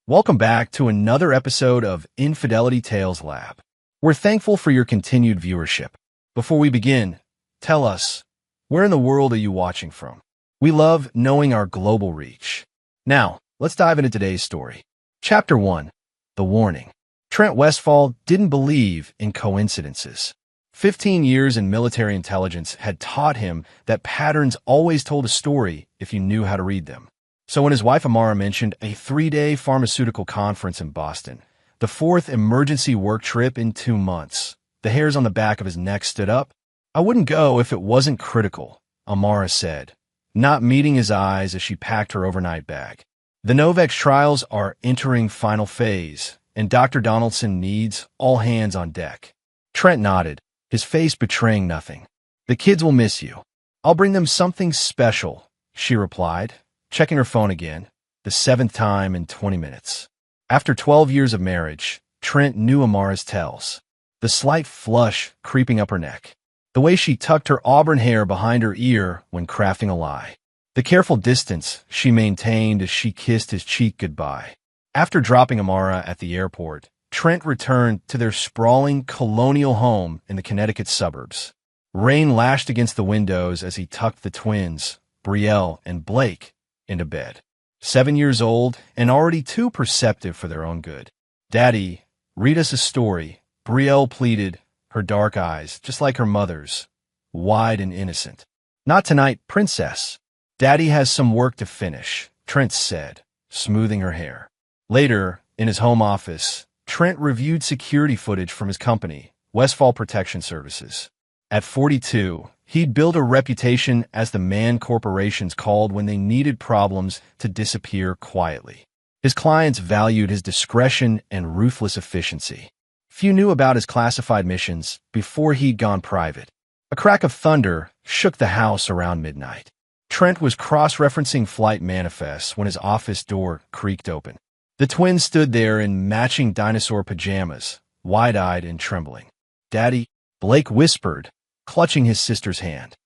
Welcome back to another episode of Infidelity Tales Lab. We're thankful for your continued viewership. Before we begin, tell us, where in the world are you watching from? We love knowing our global reach. Now, let's dive into today's story. Chapter 1. The Warning. Trent Westfall didn't believe in coincidences. 15 years in military intelligence had taught him that patterns always told a story if you knew how to read them. So when his wife Amara mentioned a 3-day pharmaceutical conference in Boston, the fourth emergency work trip in 2 months, the hairs on the back of his neck stood up. "I wouldn't go if it wasn't critical," Amara said, not meeting his eyes as she packed her overnight bag. "The Novex trials are entering final phase, and Dr. Donaldson needs all hands on deck." Trent nodded, his face betraying nothing. "The kids will miss you. I'll bring them something special," she replied, checking her phone again, the 7th time in 20 minutes. After 12 years of marriage, Trent knew Amara's tells. The slight flush creeping up her neck. The way she tucked her auburn hair behind her ear when crafting a lie. The careful distance she maintained as she kissed his cheek goodbye. After dropping Amara at the airport, Trent returned to their sprawling colonial home in the Connecticut suburbs. Rain lashed against the windows as he tucked the twins, Brielle and Blake, into bed. 7 years old and already too perceptive for their own good. "Daddy, read us a story," Brielle pleaded, her dark eyes, just like her mother's, wide and innocent. "Not tonight, princess. Daddy has some work to finish," Trent said, smoothing her hair. Later, in his home office, Trent reviewed security footage from his company, Westfall Protection Services. At 42, he'd built a reputation as the man corporations called when they needed problems to disappear quietly. His clients valued his discretion and ruthless efficiency. Few knew about his classified missions before he'd gone private. A crack of thunder shook the house around midnight. Trent was cross-referencing flight manifests when his office door creaked open. The twins stood there in matching dinosaur pajamas, wide-eyed and trembling. "Daddy," Blake whispered, clutching his sister's hand.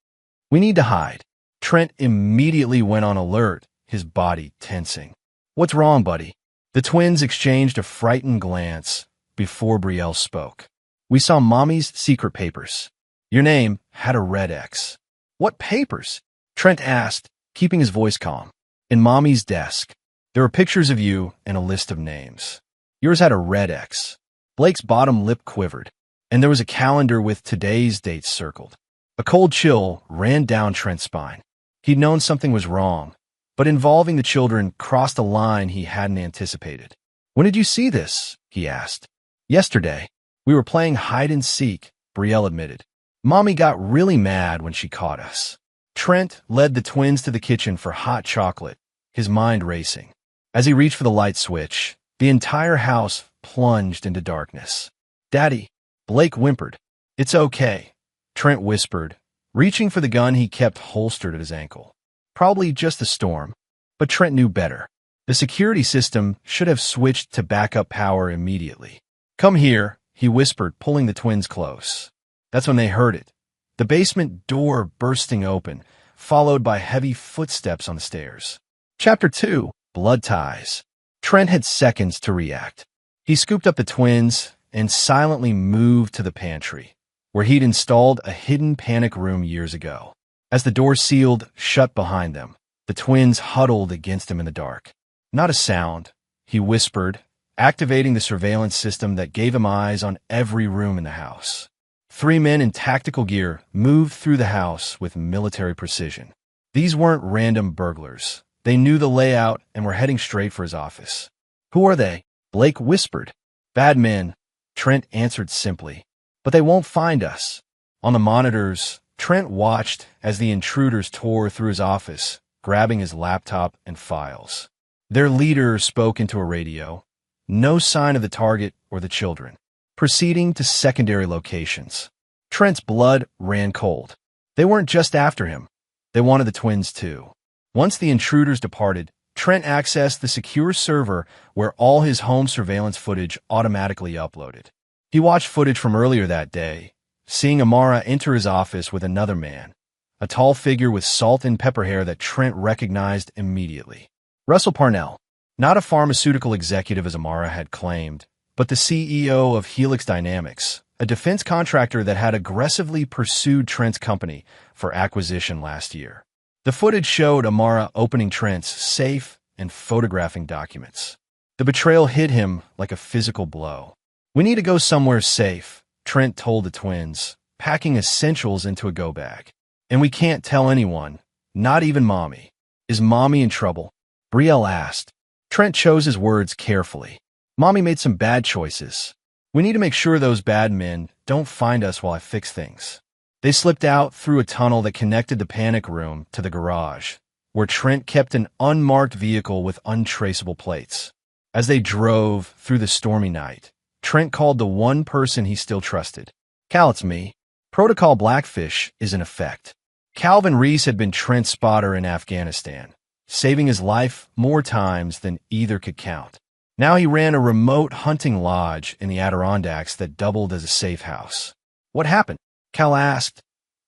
"We need to hide." Trent immediately went on alert, his body tensing. "What's wrong, buddy?" The twins exchanged a frightened glance before Brielle spoke. "We saw Mommy's secret papers. Your name had a red X." "What papers?" Trent asked, keeping his voice calm. "In Mommy's desk. There were pictures of you and a list of names. Yours had a red X." Blake's bottom lip quivered, and there was a calendar with today's dates circled. A cold chill ran down Trent's spine. He'd known something was wrong, but involving the children crossed a line he hadn't anticipated. "When did you see this?" he asked. "Yesterday. We were playing hide-and-seek," Brielle admitted. "Mommy got really mad when she caught us." Trent led the twins to the kitchen for hot chocolate, his mind racing. As he reached for the light switch, the entire house plunged into darkness. "Daddy," Blake whimpered. "It's okay," Trent whispered, reaching for the gun he kept holstered at his ankle. Probably just a storm, but Trent knew better. The security system should have switched to backup power immediately. "Come here," he whispered, pulling the twins close. That's when they heard it. The basement door bursting open, followed by heavy footsteps on the stairs. Chapter 2. Blood Ties. Trent had seconds to react. He scooped up the twins and silently moved to the pantry, where he'd installed a hidden panic room years ago. As the door sealed shut behind them, the twins huddled against him in the dark. "Not a sound," he whispered, activating the surveillance system that gave him eyes on every room in the house. 3 men in tactical gear moved through the house with military precision. These weren't random burglars. They knew the layout and were heading straight for his office. "Who are they?" Blake whispered. "Bad men," Trent answered simply. "But they won't find us." On the monitors, Trent watched as the intruders tore through his office, grabbing his laptop and files. Their leader spoke into a radio. No sign of the target or the children. Proceeding to secondary locations. Trent's blood ran cold. They weren't just after him. They wanted the twins too. Once the intruders departed, Trent accessed the secure server where all his home surveillance footage automatically uploaded. He watched footage from earlier that day, seeing Amara enter his office with another man, a tall figure with salt and pepper hair that Trent recognized immediately. Russell Parnell. Not a pharmaceutical executive as Amara had claimed, but the CEO of Helix Dynamics, a defense contractor that had aggressively pursued Trent's company for acquisition last year. The footage showed Amara opening Trent's safe and photographing documents. The betrayal hit him like a physical blow. "We need to go somewhere safe," Trent told the twins, packing essentials into a go bag. "And we can't tell anyone, not even Mommy." "Is Mommy in trouble?" Brielle asked. Trent chose his words carefully. "Mommy made some bad choices. We need to make sure those bad men don't find us while I fix things." They slipped out through a tunnel that connected the panic room to the garage, where Trent kept an unmarked vehicle with untraceable plates. As they drove through the stormy night, Trent called the one person he still trusted. "Cal, it's me. Protocol Blackfish is in effect." Calvin Reese had been Trent's spotter in Afghanistan, saving his life more times than either could count. Now he ran a remote hunting lodge in the Adirondacks that doubled as a safe house. "What happened?" Cal asked,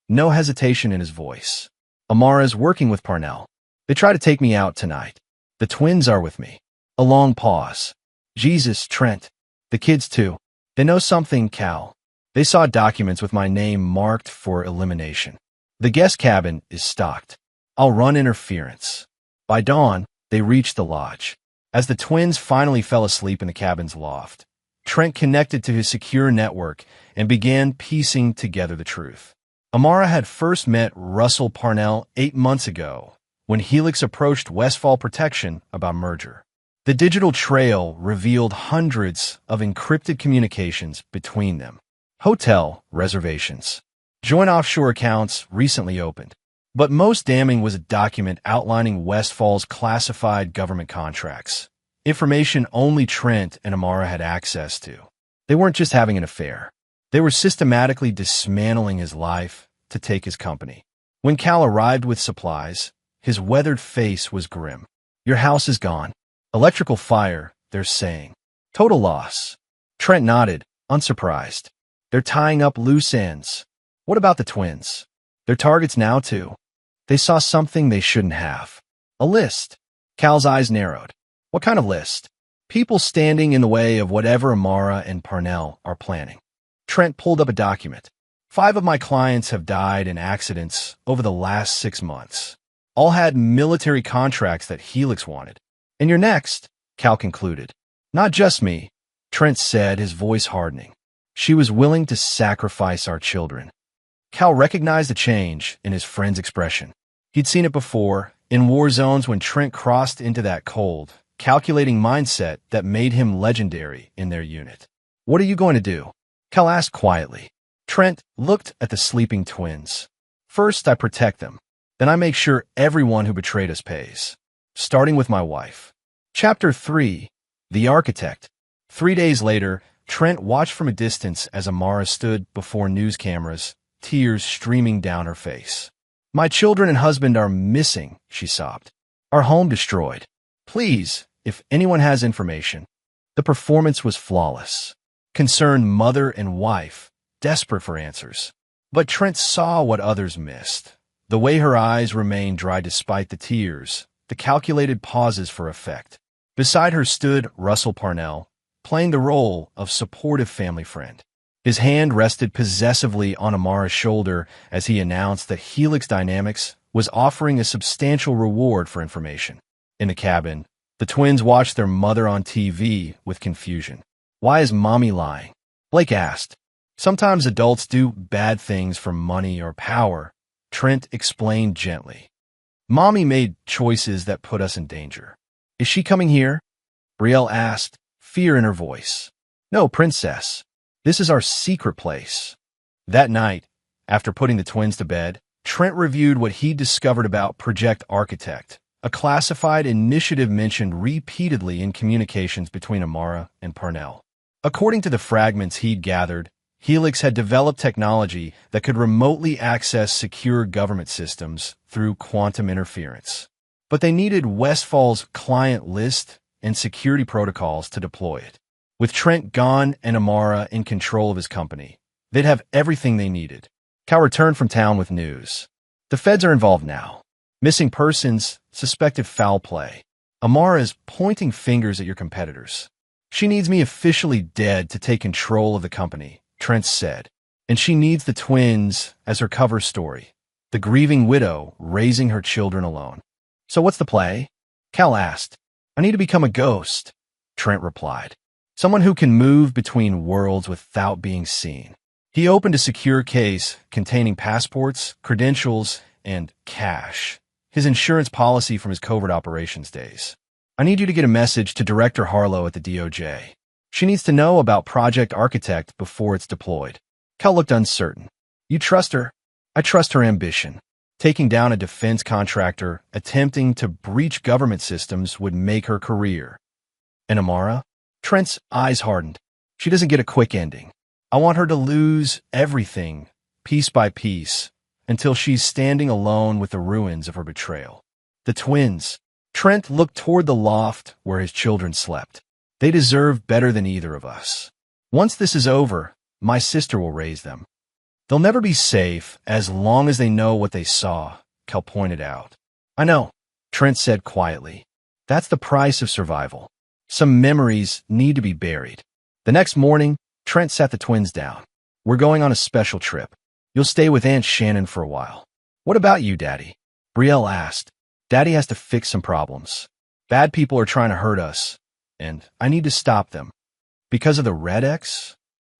no hesitation in his voice. "Amara's working with Parnell. They try to take me out tonight. The twins are with me." A long pause. "Jesus, Trent. The kids too. They know something, Cal. They saw documents with my name marked for elimination. The guest cabin is stocked. I'll run interference." By dawn, they reached the lodge. As the twins finally fell asleep in the cabin's loft, Trent connected to his secure network and began piecing together the truth. Amara had first met Russell Parnell 8 months ago when Helix approached Westfall Protection about merger. The digital trail revealed hundreds of encrypted communications between them. Hotel reservations. Joint offshore accounts recently opened. But most damning was a document outlining Westfall's classified government contracts, information only Trent and Amara had access to. They weren't just having an affair. They were systematically dismantling his life to take his company. When Cal arrived with supplies, his weathered face was grim. "Your house is gone. Electrical fire, they're saying. Total loss." Trent nodded, unsurprised. "They're tying up loose ends." "What about the twins? They're targets now, too." "They saw something they shouldn't have." "A list." Cal's eyes narrowed. "What kind of list?" "People standing in the way of whatever Amara and Parnell are planning." Trent pulled up a document. 5 of my clients have died in accidents over the last 6 months. All had military contracts that Helix wanted. "And you're next," Cal concluded. "Not just me," Trent said, his voice hardening. "She was willing to sacrifice our children." Cal recognized the change in his friend's expression. He'd seen it before, in war zones when Trent crossed into that cold, calculating mindset that made him legendary in their unit. "What are you going to do?" Cal asked quietly. Trent looked at the sleeping twins. "First, I protect them. Then I make sure everyone who betrayed us pays. Starting with my wife." Chapter 3. The Architect. 3 days later, Trent watched from a distance as Amara stood before news cameras, tears streaming down her face. "My children and husband are missing," she sobbed. "Our home destroyed. Please, if anyone has information." The performance was flawless. Concerned mother and wife, desperate for answers. But Trent saw what others missed. The way her eyes remained dry despite the tears, the calculated pauses for effect. Beside her stood Russell Parnell, playing the role of supportive family friend. His hand rested possessively on Amara's shoulder as he announced that Helix Dynamics was offering a substantial reward for information. In the cabin, the twins watched their mother on TV with confusion. "Why is Mommy lying?" Blake asked. "Sometimes adults do bad things for money or power," Trent explained gently. "Mommy made choices that put us in danger." "Is she coming here?" Brielle asked, fear in her voice. "No, Princess. This is our secret place." That night, after putting the twins to bed, Trent reviewed what he discovered about Project Architect, a classified initiative mentioned repeatedly in communications between Amara and Parnell. According to the fragments he'd gathered, Helix had developed technology that could remotely access secure government systems through quantum interference. But they needed Westfall's client list and security protocols to deploy it. With Trent gone and Amara in control of his company, they'd have everything they needed. Cal returned from town with news. "The feds are involved now. Missing persons, suspected foul play." Amara is pointing fingers at your competitors. She needs me officially dead to take control of the company, Trent said. And she needs the twins as her cover story. The grieving widow raising her children alone. So what's the play? Cal asked. I need to become a ghost, Trent replied. Someone who can move between worlds without being seen. He opened a secure case containing passports, credentials, and cash. His insurance policy from his covert operations days. I need you to get a message to Director Harlow at the DOJ. She needs to know about Project Architect before it's deployed. Cal looked uncertain. You trust her? I trust her ambition. Taking down a defense contractor attempting to breach government systems would make her career. And Amara? Trent's eyes hardened. She doesn't get a quick ending. I want her to lose everything, piece by piece, until she's standing alone with the ruins of her betrayal. The twins. Trent looked toward the loft where his children slept. They deserve better than either of us. Once this is over, my sister will raise them. They'll never be safe as long as they know what they saw, Cal pointed out. I know, Trent said quietly. That's the price of survival. Some memories need to be buried. The next morning, Trent sat the twins down. We're going on a special trip. You'll stay with Aunt Shannon for a while. What about you, Daddy? Brielle asked. Daddy has to fix some problems. Bad people are trying to hurt us, and I need to stop them. Because of the Red X?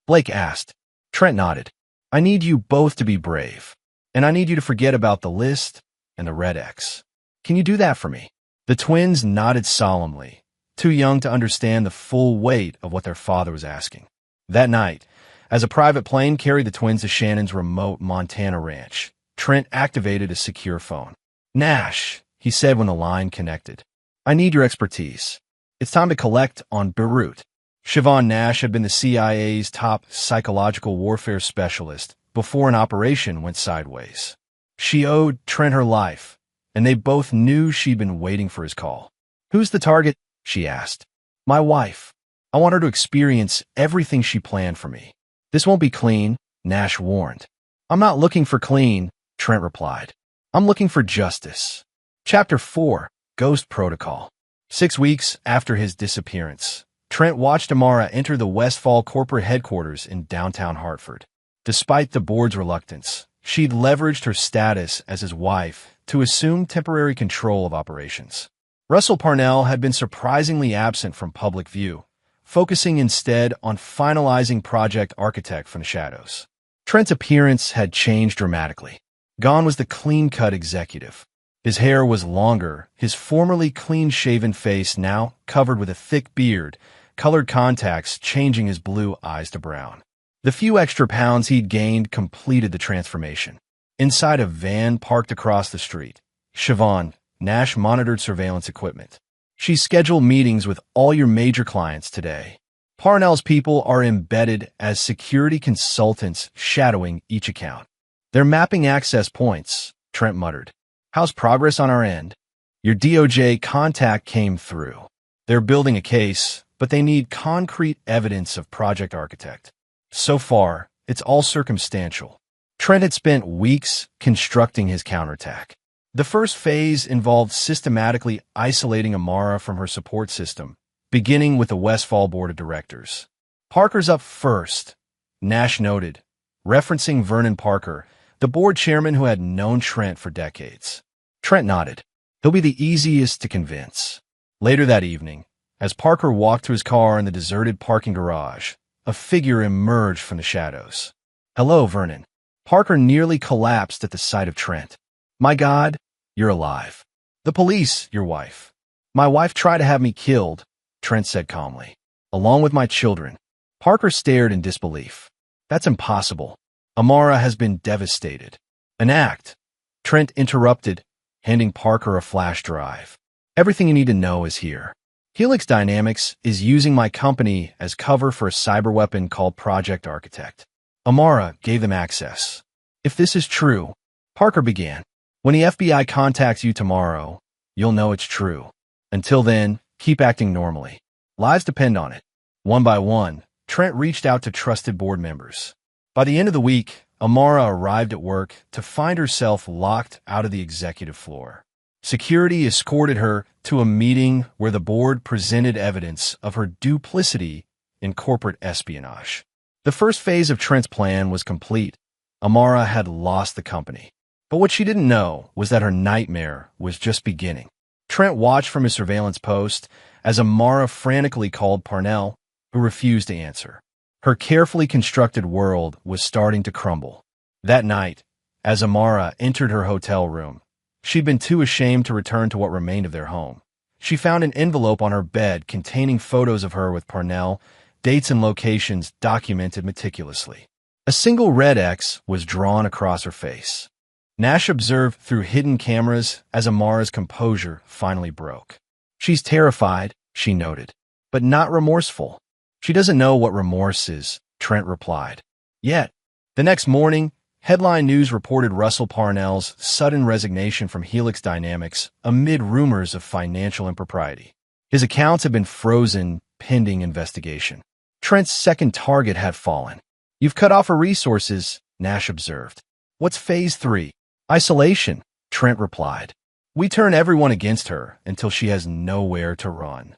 Blake asked. Trent nodded. I need you both to be brave, and I need you to forget about the list and the Red X. Can you do that for me? The twins nodded solemnly, too young to understand the full weight of what their father was asking. That night, as a private plane carried the twins to Shannon's remote Montana ranch, Trent activated a secure phone. Nash, he said when the line connected. I need your expertise. It's time to collect on Beirut. Siobhan Nash had been the CIA's top psychological warfare specialist before an operation went sideways. She owed Trent her life, and they both knew she'd been waiting for his call. Who's the target? She asked. My wife. I want her to experience everything she planned for me. This won't be clean, Nash warned. I'm not looking for clean, Trent replied. I'm looking for justice. Chapter 4, Ghost Protocol. 6 weeks after his disappearance, Trent watched Amara enter the Westfall corporate headquarters in downtown Hartford. Despite the board's reluctance, she'd leveraged her status as his wife to assume temporary control of operations. Russell Parnell had been surprisingly absent from public view, focusing instead on finalizing Project Architect from the shadows. Trent's appearance had changed dramatically. Gone was the clean-cut executive. His hair was longer, his formerly clean-shaven face now covered with a thick beard, colored contacts changing his blue eyes to brown. The few extra pounds he'd gained completed the transformation. Inside a van parked across the street, Siobhan Nash monitored surveillance equipment. She scheduled meetings with all your major clients today. Parnell's people are embedded as security consultants shadowing each account. They're mapping access points, Trent muttered. How's progress on our end? Your DOJ contact came through. They're building a case, but they need concrete evidence of Project Architect. So far, it's all circumstantial. Trent had spent weeks constructing his counterattack. The first phase involved systematically isolating Amara from her support system, beginning with the Westfall Board of Directors. Parker's up first, Nash noted, referencing Vernon Parker, the board chairman who had known Trent for decades. Trent nodded. He'll be the easiest to convince. Later that evening, as Parker walked to his car in the deserted parking garage, a figure emerged from the shadows. Hello, Vernon. Parker nearly collapsed at the sight of Trent. My God, you're alive. The police, your wife. My wife tried to have me killed, Trent said calmly, along with my children. Parker stared in disbelief. That's impossible. Amara has been devastated. An act, Trent interrupted, handing Parker a flash drive. Everything you need to know is here. Helix Dynamics is using my company as cover for a cyber weapon called Project Architect. Amara gave them access. If this is true, Parker began. When the FBI contacts you tomorrow, you'll know it's true. Until then, keep acting normally. Lives depend on it. One by one, Trent reached out to trusted board members. By the end of the week, Amara arrived at work to find herself locked out of the executive floor. Security escorted her to a meeting where the board presented evidence of her duplicity in corporate espionage. The first phase of Trent's plan was complete. Amara had lost the company. But what she didn't know was that her nightmare was just beginning. Trent watched from his surveillance post as Amara frantically called Parnell, who refused to answer. Her carefully constructed world was starting to crumble. That night, as Amara entered her hotel room, she'd been too ashamed to return to what remained of their home. She found an envelope on her bed containing photos of her with Parnell, dates and locations documented meticulously. A single red X was drawn across her face. Nash observed through hidden cameras as Amara's composure finally broke. She's terrified, she noted, but not remorseful. She doesn't know what remorse is, Trent replied. Yet, the next morning, headline news reported Russell Parnell's sudden resignation from Helix Dynamics amid rumors of financial impropriety. His accounts had been frozen pending investigation. Trent's second target had fallen. You've cut off her resources, Nash observed. What's phase 3? Isolation, Trent replied. We turn everyone against her until she has nowhere to run.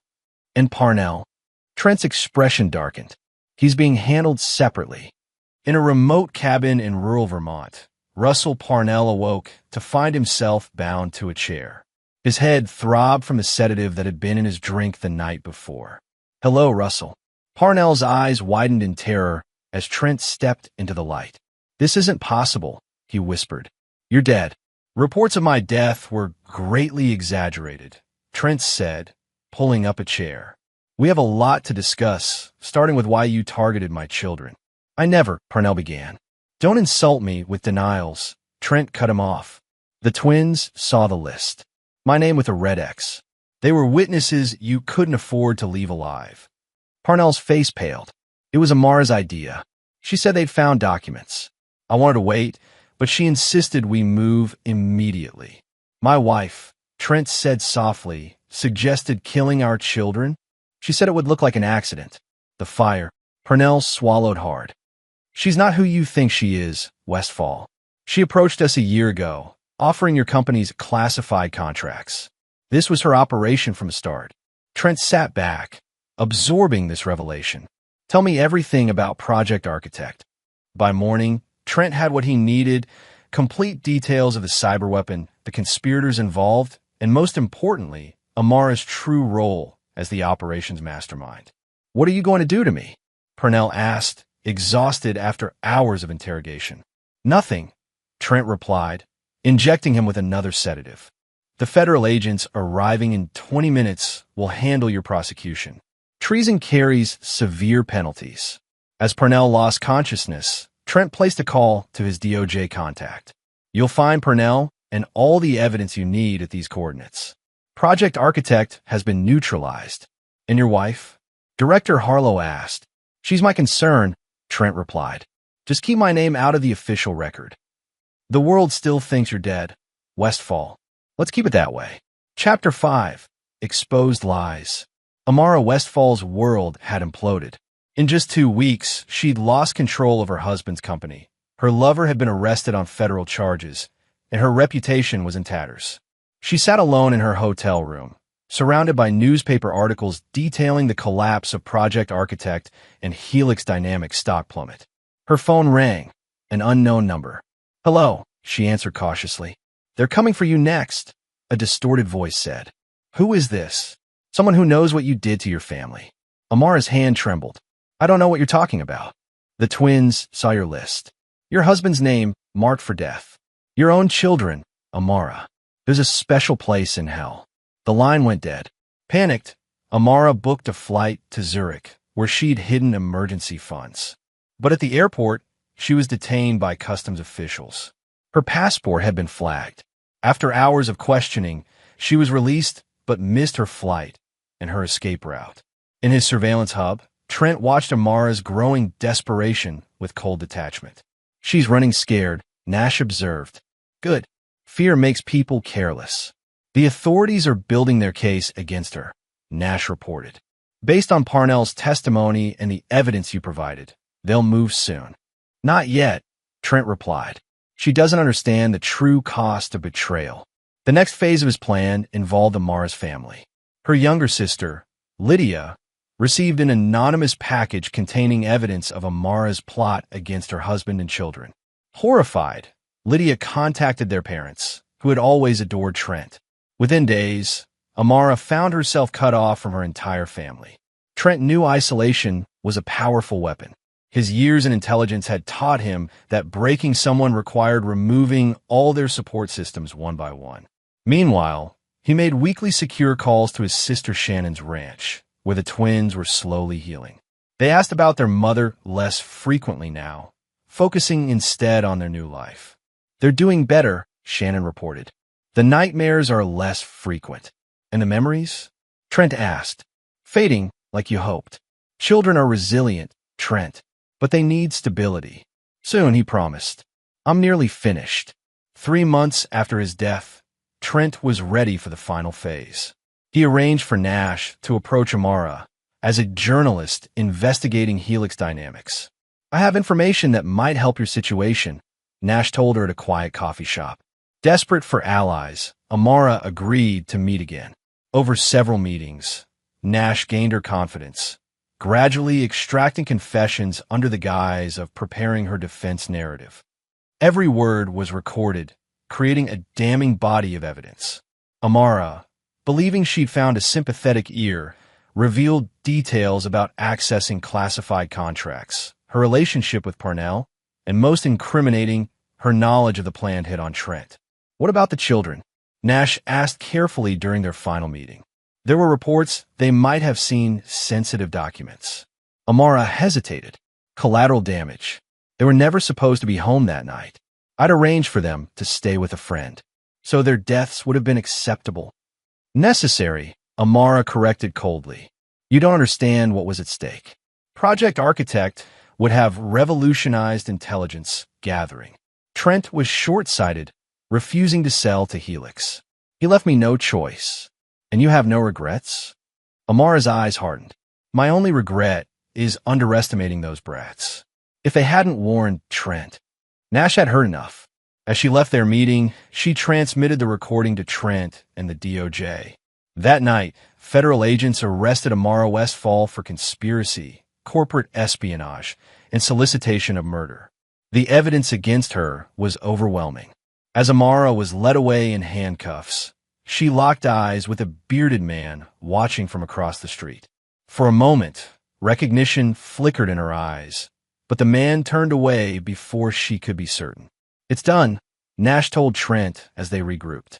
And Parnell? Trent's expression darkened. He's being handled separately. In a remote cabin in rural Vermont, Russell Parnell awoke to find himself bound to a chair. His head throbbed from the sedative that had been in his drink the night before. Hello, Russell. Parnell's eyes widened in terror as Trent stepped into the light. This isn't possible, he whispered. You're dead. Reports of my death were greatly exaggerated, Trent said, pulling up a chair. We have a lot to discuss, starting with why you targeted my children. I never, Parnell began. Don't insult me with denials, Trent cut him off. The twins saw the list. My name with a red X. They were witnesses you couldn't afford to leave alive. Parnell's face paled. It was Amara's idea. She said they'd found documents. I wanted to wait, but she insisted we move immediately. My wife, Trent said softly, suggested killing our children. She said it would look like an accident. The fire. Parnell swallowed hard. She's not who you think she is, Westfall. She approached us a year ago, offering your company's classified contracts. This was her operation from the start. Trent sat back, absorbing this revelation. Tell me everything about Project Architect. By morning, Trent had what he needed, complete details of the cyber weapon, the conspirators involved, and most importantly, Amara's true role as the operations mastermind. What are you going to do to me? Parnell asked, exhausted after hours of interrogation. Nothing, Trent replied, injecting him with another sedative. The federal agents arriving in 20 minutes will handle your prosecution. Treason carries severe penalties. As Parnell lost consciousness, Trent placed a call to his DOJ contact. You'll find Parnell and all the evidence you need at these coordinates. Project Architect has been neutralized. And your wife? Director Harlow asked. She's my concern, Trent replied. Just keep my name out of the official record. The world still thinks you're dead. Westfall. Let's keep it that way. Chapter 5. Exposed Lies. Amara Westfall's world had imploded. In just 2 weeks, she'd lost control of her husband's company. Her lover had been arrested on federal charges, and her reputation was in tatters. She sat alone in her hotel room, surrounded by newspaper articles detailing the collapse of Project Architect and Helix Dynamics stock plummet. Her phone rang, an unknown number. Hello, she answered cautiously. They're coming for you next, a distorted voice said. Who is this? Someone who knows what you did to your family. Amara's hand trembled. I don't know what you're talking about. The twins saw your list. Your husband's name marked for death. Your own children, Amara. There's a special place in hell. The line went dead. Panicked, Amara booked a flight to Zurich, where she'd hidden emergency funds. But at the airport, she was detained by customs officials. Her passport had been flagged. After hours of questioning, she was released but missed her flight and her escape route. In his surveillance hub, Trent watched Amara's growing desperation with cold detachment. She's running scared, Nash observed. Good. Fear makes people careless. The authorities are building their case against her, Nash reported. Based on Parnell's testimony and the evidence you provided, they'll move soon. Not yet, Trent replied. She doesn't understand the true cost of betrayal. The next phase of his plan involved Amara's family. Her younger sister, Lydia, received an anonymous package containing evidence of Amara's plot against her husband and children. Horrified, Lydia contacted their parents, who had always adored Trent. Within days, Amara found herself cut off from her entire family. Trent knew isolation was a powerful weapon. His years and intelligence had taught him that breaking someone required removing all their support systems one by one. Meanwhile, he made weekly secure calls to his sister Shannon's ranch, where the twins were slowly healing. They asked about their mother less frequently now, focusing instead on their new life. "They're doing better," Shannon reported. "The nightmares are less frequent." "And the memories?" Trent asked. "Fading, like you hoped. Children are resilient, Trent, but they need stability." "Soon," he promised. "I'm nearly finished." 3 months after his death, Trent was ready for the final phase. He arranged for Nash to approach Amara as a journalist investigating Helix dynamics. "I have information that might help your situation," Nash told her at a quiet coffee shop. Desperate for allies, Amara agreed to meet again. Over several meetings, Nash gained her confidence, gradually extracting confessions under the guise of preparing her defense narrative. Every word was recorded, creating a damning body of evidence. Amara, believing she'd found a sympathetic ear, revealed details about accessing classified contracts, her relationship with Parnell, and most incriminating, her knowledge of the planned hit on Trent. "What about the children?" Nash asked carefully during their final meeting. There were reports they might have seen sensitive documents. Amara hesitated. "Collateral damage. They were never supposed to be home that night. I'd arranged for them to stay with a friend, so their deaths would have been acceptable." "Necessary," Amara corrected coldly. "You don't understand what was at stake. Project Architect would have revolutionized intelligence gathering. Trent was short-sighted, refusing to sell to Helix. He left me no choice. And you have no regrets?" Amara's eyes hardened. "My only regret is underestimating those brats. If they hadn't warned Trent." Nash had heard enough. As she left their meeting, she transmitted the recording to Trent and the DOJ. That night, federal agents arrested Amara Westfall for conspiracy, corporate espionage, and solicitation of murder. The evidence against her was overwhelming. As Amara was led away in handcuffs, she locked eyes with a bearded man watching from across the street. For a moment, recognition flickered in her eyes, but the man turned away before she could be certain. "It's done," Nash told Trent as they regrouped.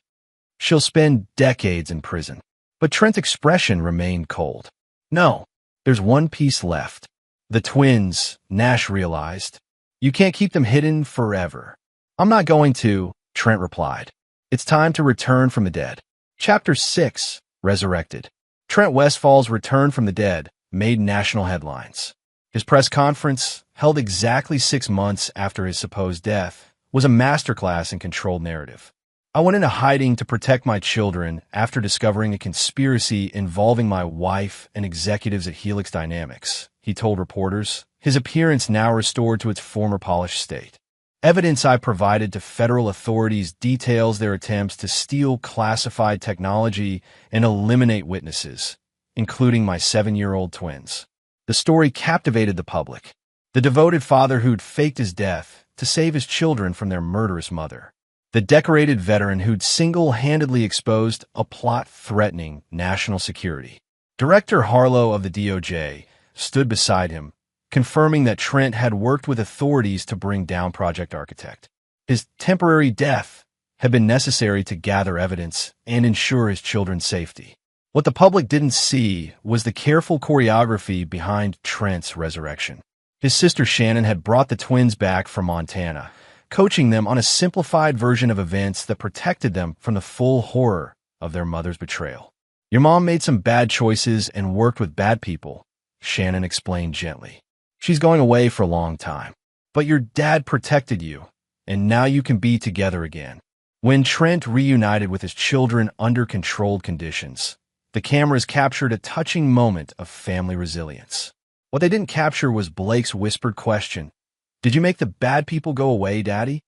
"She'll spend decades in prison." But Trent's expression remained cold. "No, there's one piece left. The twins," Nash realized. "You can't keep them hidden forever." "I'm not going to," Trent replied. "It's time to return from the dead." Chapter 6, Resurrected. Trent Westfall's return from the dead made national headlines. His press conference, held exactly 6 months after his supposed death, was a masterclass in controlled narrative. "I went into hiding to protect my children after discovering a conspiracy involving my wife and executives at Helix Dynamics," he told reporters, his appearance now restored to its former polished state. "Evidence I provided to federal authorities details their attempts to steal classified technology and eliminate witnesses, including my 7-year-old twins." The story captivated the public. The devoted father who'd faked his death to save his children from their murderous mother. The decorated veteran who'd single-handedly exposed a plot threatening national security. Director Harlow of the DOJ stood beside him, confirming that Trent had worked with authorities to bring down Project Architect. His temporary death had been necessary to gather evidence and ensure his children's safety. What the public didn't see was the careful choreography behind Trent's resurrection. His sister Shannon had brought the twins back from Montana, coaching them on a simplified version of events that protected them from the full horror of their mother's betrayal. "Your mom made some bad choices and worked with bad people," Shannon explained gently. "She's going away for a long time. But your dad protected you, and now you can be together again." When Trent reunited with his children under controlled conditions, the cameras captured a touching moment of family resilience. What they didn't capture was Blake's whispered question, "Did you make the bad people go away, Daddy?"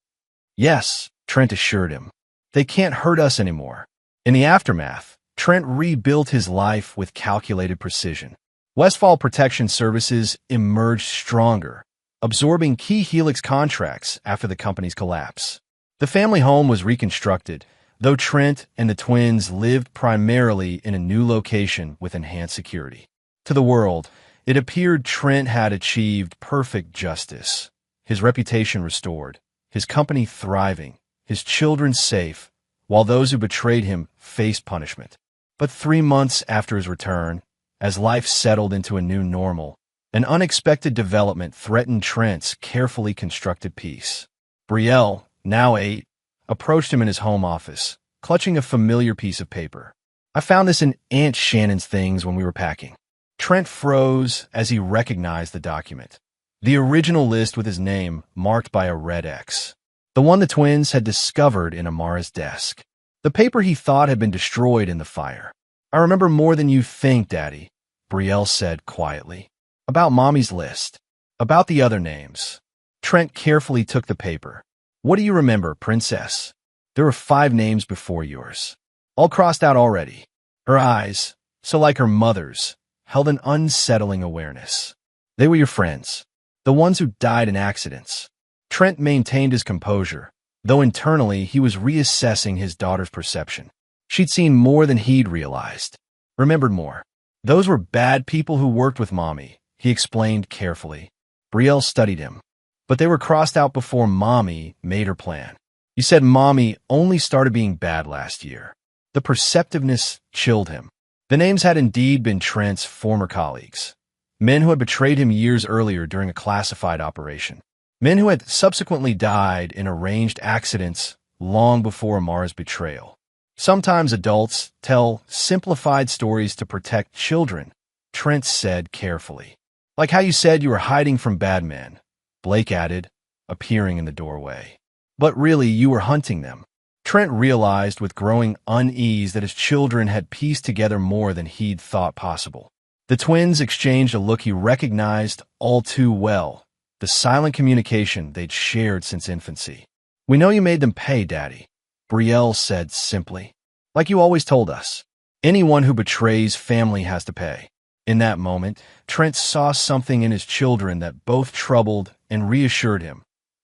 "Yes," Trent assured him. They can't hurt us anymore. In the aftermath, Trent rebuilt his life with calculated precision. Westfall Protection Services emerged stronger, absorbing key Helix contracts after the company's collapse. The family home was reconstructed, though Trent and the twins lived primarily in a new location with enhanced security. To the world, it appeared Trent had achieved perfect justice. His reputation restored, his company thriving, his children safe, while those who betrayed him faced punishment. But 3 months after his return, as life settled into a new normal, an unexpected development threatened Trent's carefully constructed peace. Brielle, now 8, approached him in his home office, clutching a familiar piece of paper. "I found this in Aunt Shannon's things when we were packing." Trent froze as he recognized the document. The original list with his name marked by a red X. The one the twins had discovered in Amara's desk. The paper he thought had been destroyed in the fire. "I remember more than you think, Daddy," Brielle said quietly. "About Mommy's list. About the other names." Trent carefully took the paper. "What do you remember, Princess? There were 5 names before yours. All crossed out already." Her eyes, so like her mother's, held an unsettling awareness. "They were your friends. The ones who died in accidents." Trent maintained his composure, though internally he was reassessing his daughter's perception. She'd seen more than he'd realized. Remembered more. "Those were bad people who worked with Mommy," he explained carefully. Brielle studied him. "But they were crossed out before Mommy made her plan. You said Mommy only started being bad last year." The perceptiveness chilled him. The names had indeed been Trent's former colleagues. Men who had betrayed him years earlier during a classified operation. Men who had subsequently died in arranged accidents long before Amara's betrayal. "Sometimes adults tell simplified stories to protect children," Trent said carefully. "Like how you said you were hiding from bad men," Blake added, appearing in the doorway. "But really, you were hunting them." Trent realized with growing unease that his children had pieced together more than he'd thought possible. The twins exchanged a look he recognized all too well, the silent communication they'd shared since infancy. "We know you made them pay, Daddy," Brielle said simply. "Like you always told us. Anyone who betrays family has to pay." In that moment, Trent saw something in his children that both troubled and reassured him,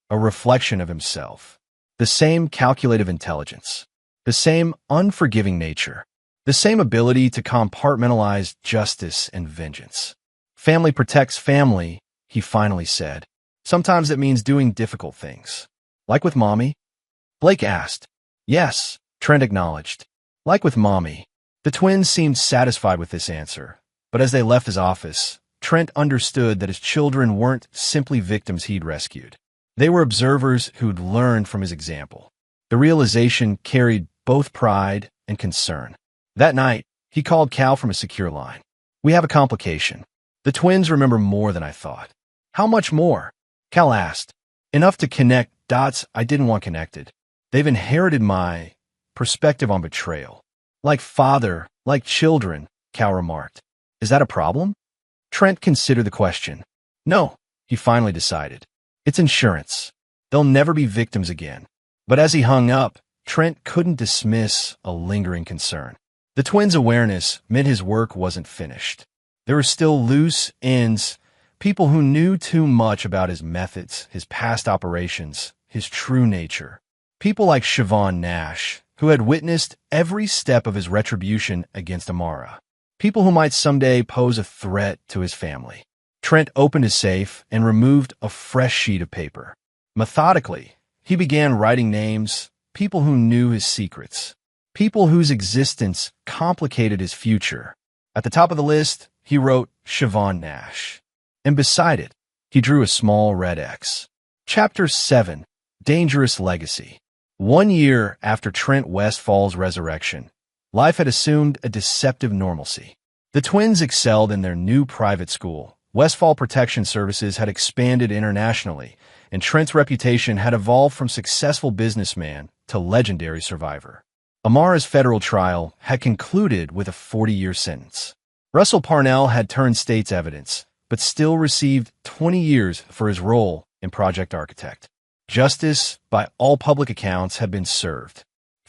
a reflection of himself. The same calculative intelligence, the same unforgiving nature, the same ability to compartmentalize justice and vengeance. "Family protects family," he finally said. "Sometimes it means doing difficult things." "Like with Mommy?" Blake asked. "Yes," Trent acknowledged. "Like with Mommy." The twins seemed satisfied with this answer, but as they left his office, Trent understood that his children weren't simply victims he'd rescued. They were observers who'd learned from his example. The realization carried both pride and concern. That night, he called Cal from a secure line. "We have a complication. The twins remember more than I thought." "How much more?" Cal asked. "Enough to connect dots I didn't want connected. They've inherited my perspective on betrayal. Like father, like children," Cal remarked. "Is that a problem?" Trent considered the question. "No," he finally decided. "It's insurance. They'll never be victims again." But as he hung up, Trent couldn't dismiss a lingering concern. The twins' awareness meant his work wasn't finished. There were still loose ends, people who knew too much about his methods, his past operations, his true nature. People like Siobhan Nash, who had witnessed every step of his retribution against Amara. People who might someday pose a threat to his family. Trent opened his safe and removed a fresh sheet of paper. Methodically, he began writing names, people who knew his secrets, people whose existence complicated his future. At the top of the list, he wrote Siobhan Nash. And beside it, he drew a small red X. Chapter 7, Dangerous Legacy. 1 year after Trent Westfall's resurrection, life had assumed a deceptive normalcy. The twins excelled in their new private school. Westfall Protection Services had expanded internationally, and Trent's reputation had evolved from successful businessman to legendary survivor. Amara's federal trial had concluded with a 40-year sentence. Russell Parnell had turned state's evidence, but still received 20 years for his role in Project Architect. Justice, by all public accounts, had been served.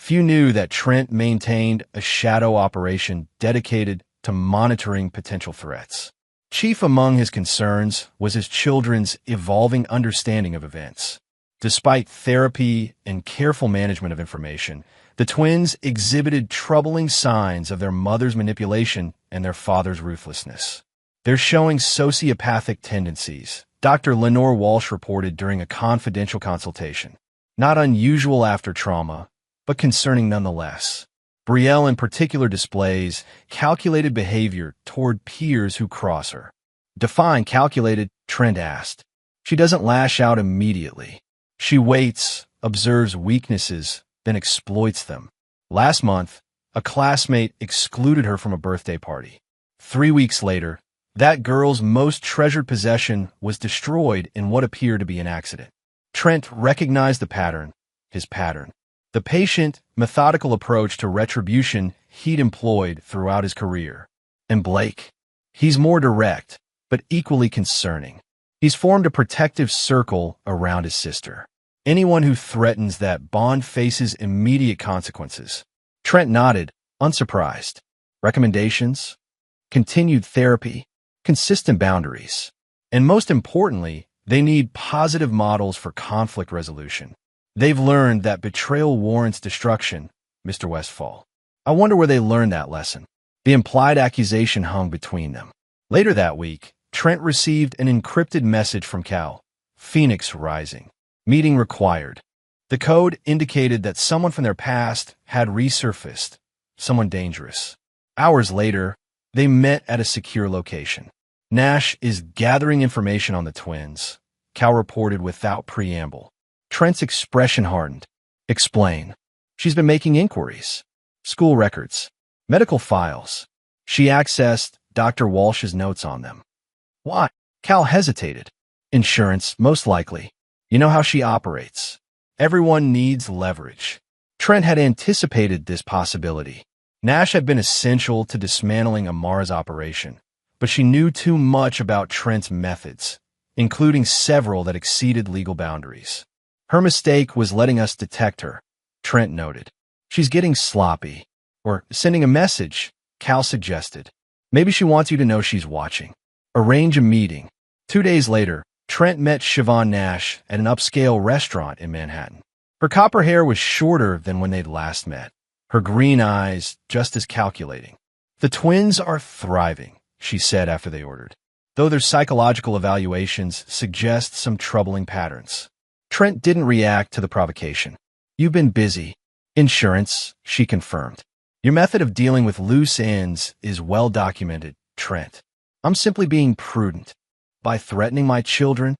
Few knew that Trent maintained a shadow operation dedicated to monitoring potential threats. Chief among his concerns was his children's evolving understanding of events. Despite therapy and careful management of information, the twins exhibited troubling signs of their mother's manipulation and their father's ruthlessness. They're showing sociopathic tendencies, Dr. Lenore Walsh reported during a confidential consultation. Not unusual after trauma, but concerning nonetheless. Brielle in particular displays calculated behavior toward peers who cross her. Define calculated, Trent asked. She doesn't lash out immediately. She waits, observes weaknesses, then exploits them. Last month, a classmate excluded her from a birthday party. 3 weeks later, that girl's most treasured possession was destroyed in what appeared to be an accident. Trent recognized the pattern, his pattern. The patient, methodical approach to retribution he'd employed throughout his career. And Blake? He's more direct, but equally concerning. He's formed a protective circle around his sister. Anyone who threatens that bond faces immediate consequences. Trent nodded, unsurprised. Recommendations? Continued therapy? Consistent boundaries? And most importantly, they need positive models for conflict resolution. They've learned that betrayal warrants destruction, Mr. Westfall. I wonder where they learned that lesson. The implied accusation hung between them. Later that week, Trent received an encrypted message from Cal. Phoenix Rising. Meeting required. The code indicated that someone from their past had resurfaced, someone dangerous. Hours later, they met at a secure location. Nash is gathering information on the twins, Cal reported without preamble. Trent's expression hardened. Explain. She's been making inquiries. School records. Medical files. She accessed Dr. Walsh's notes on them. Why? Cal hesitated. Insurance, most likely. You know how she operates. Everyone needs leverage. Trent had anticipated this possibility. Nash had been essential to dismantling Amara's operation, but she knew too much about Trent's methods, including several that exceeded legal boundaries. Her mistake was letting us detect her, Trent noted. She's getting sloppy. Or sending a message, Cal suggested. Maybe she wants you to know she's watching. Arrange a meeting. 2 days later, Trent met Siobhan Nash at an upscale restaurant in Manhattan. Her copper hair was shorter than when they'd last met. Her green eyes just as calculating. The twins are thriving, she said after they ordered, though their psychological evaluations suggest some troubling patterns. Trent didn't react to the provocation. You've been busy. Insurance, she confirmed. Your method of dealing with loose ends is well documented, Trent. I'm simply being prudent. By threatening my children?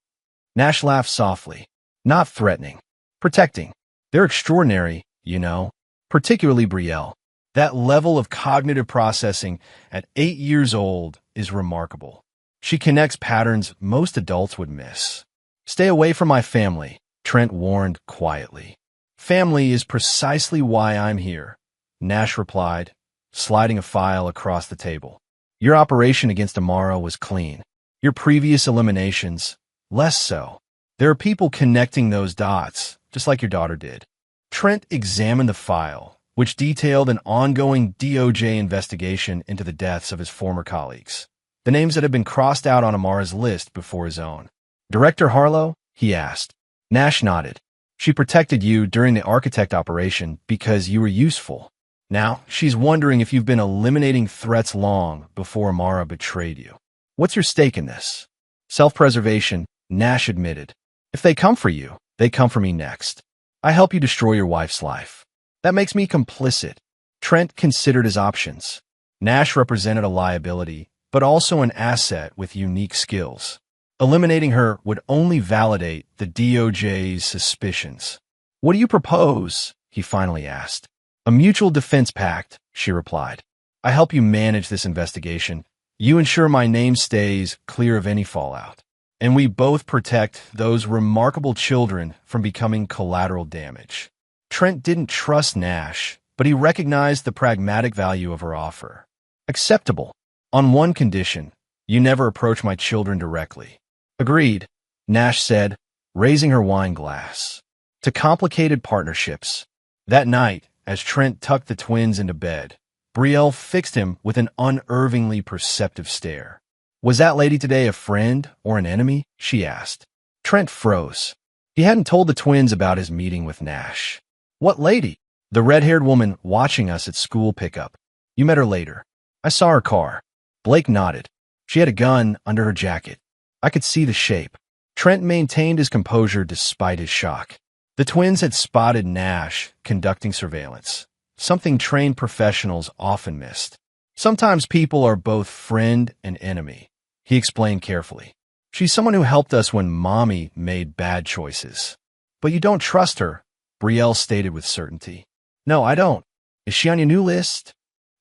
Nash laughed softly. Not threatening. Protecting. They're extraordinary, you know. Particularly Brielle. That level of cognitive processing at 8 years old is remarkable. She connects patterns most adults would miss. Stay away from my family, Trent warned quietly. Family is precisely why I'm here, Nash replied, sliding a file across the table. Your operation against Amara was clean. Your previous eliminations, less so. There are people connecting those dots, just like your daughter did. Trent examined the file, which detailed an ongoing DOJ investigation into the deaths of his former colleagues, the names that had been crossed out on Amara's list before his own. Director Harlow? He asked. Nash nodded. She protected you during the architect operation because you were useful. Now, she's wondering if you've been eliminating threats long before Amara betrayed you. What's your stake in this? Self-preservation, Nash admitted. If they come for you, they come for me next. I help you destroy your wife's life. That makes me complicit. Trent considered his options. Nash represented a liability, but also an asset with unique skills. Eliminating her would only validate the DOJ's suspicions. What do you propose? He finally asked. A mutual defense pact, she replied. I help you manage this investigation. You ensure my name stays clear of any fallout. And we both protect those remarkable children from becoming collateral damage. Trent didn't trust Nash, but he recognized the pragmatic value of her offer. Acceptable. On one condition, you never approach my children directly. Agreed, Nash said, raising her wine glass. To complicated partnerships. That night, as Trent tucked the twins into bed. Brielle fixed him with an unnervingly perceptive stare. "Was that lady today a friend or an enemy?" she asked. Trent froze. He hadn't told the twins about his meeting with Nash. "What lady?" "The red-haired woman watching us at school pickup. You met her later." "I saw her car." Blake nodded. "She had a gun under her jacket. I could see the shape." Trent maintained his composure despite his shock. The twins had spotted Nash conducting surveillance, something trained professionals often missed. "Sometimes people are both friend and enemy," he explained carefully. "She's someone who helped us when Mommy made bad choices." "But you don't trust her," Brielle stated with certainty. "No, I don't." "Is she on your new list?"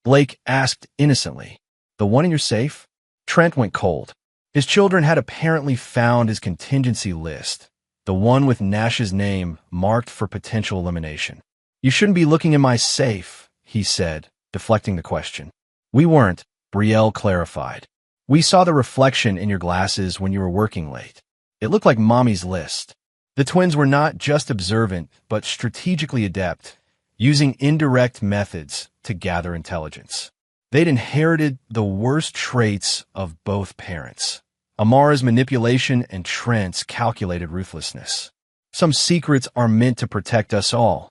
Blake asked innocently. "The one in your safe?" Trent went cold. His children had apparently found his contingency list, the one with Nash's name marked for potential elimination. "You shouldn't be looking in my safe," he said, deflecting the question. "We weren't," Brielle clarified. "We saw the reflection in your glasses when you were working late. It looked like Mommy's list." The twins were not just observant, but strategically adept, using indirect methods to gather intelligence. They'd inherited the worst traits of both parents: Amara's manipulation and Trent's calculated ruthlessness. "Some secrets are meant to protect us all,"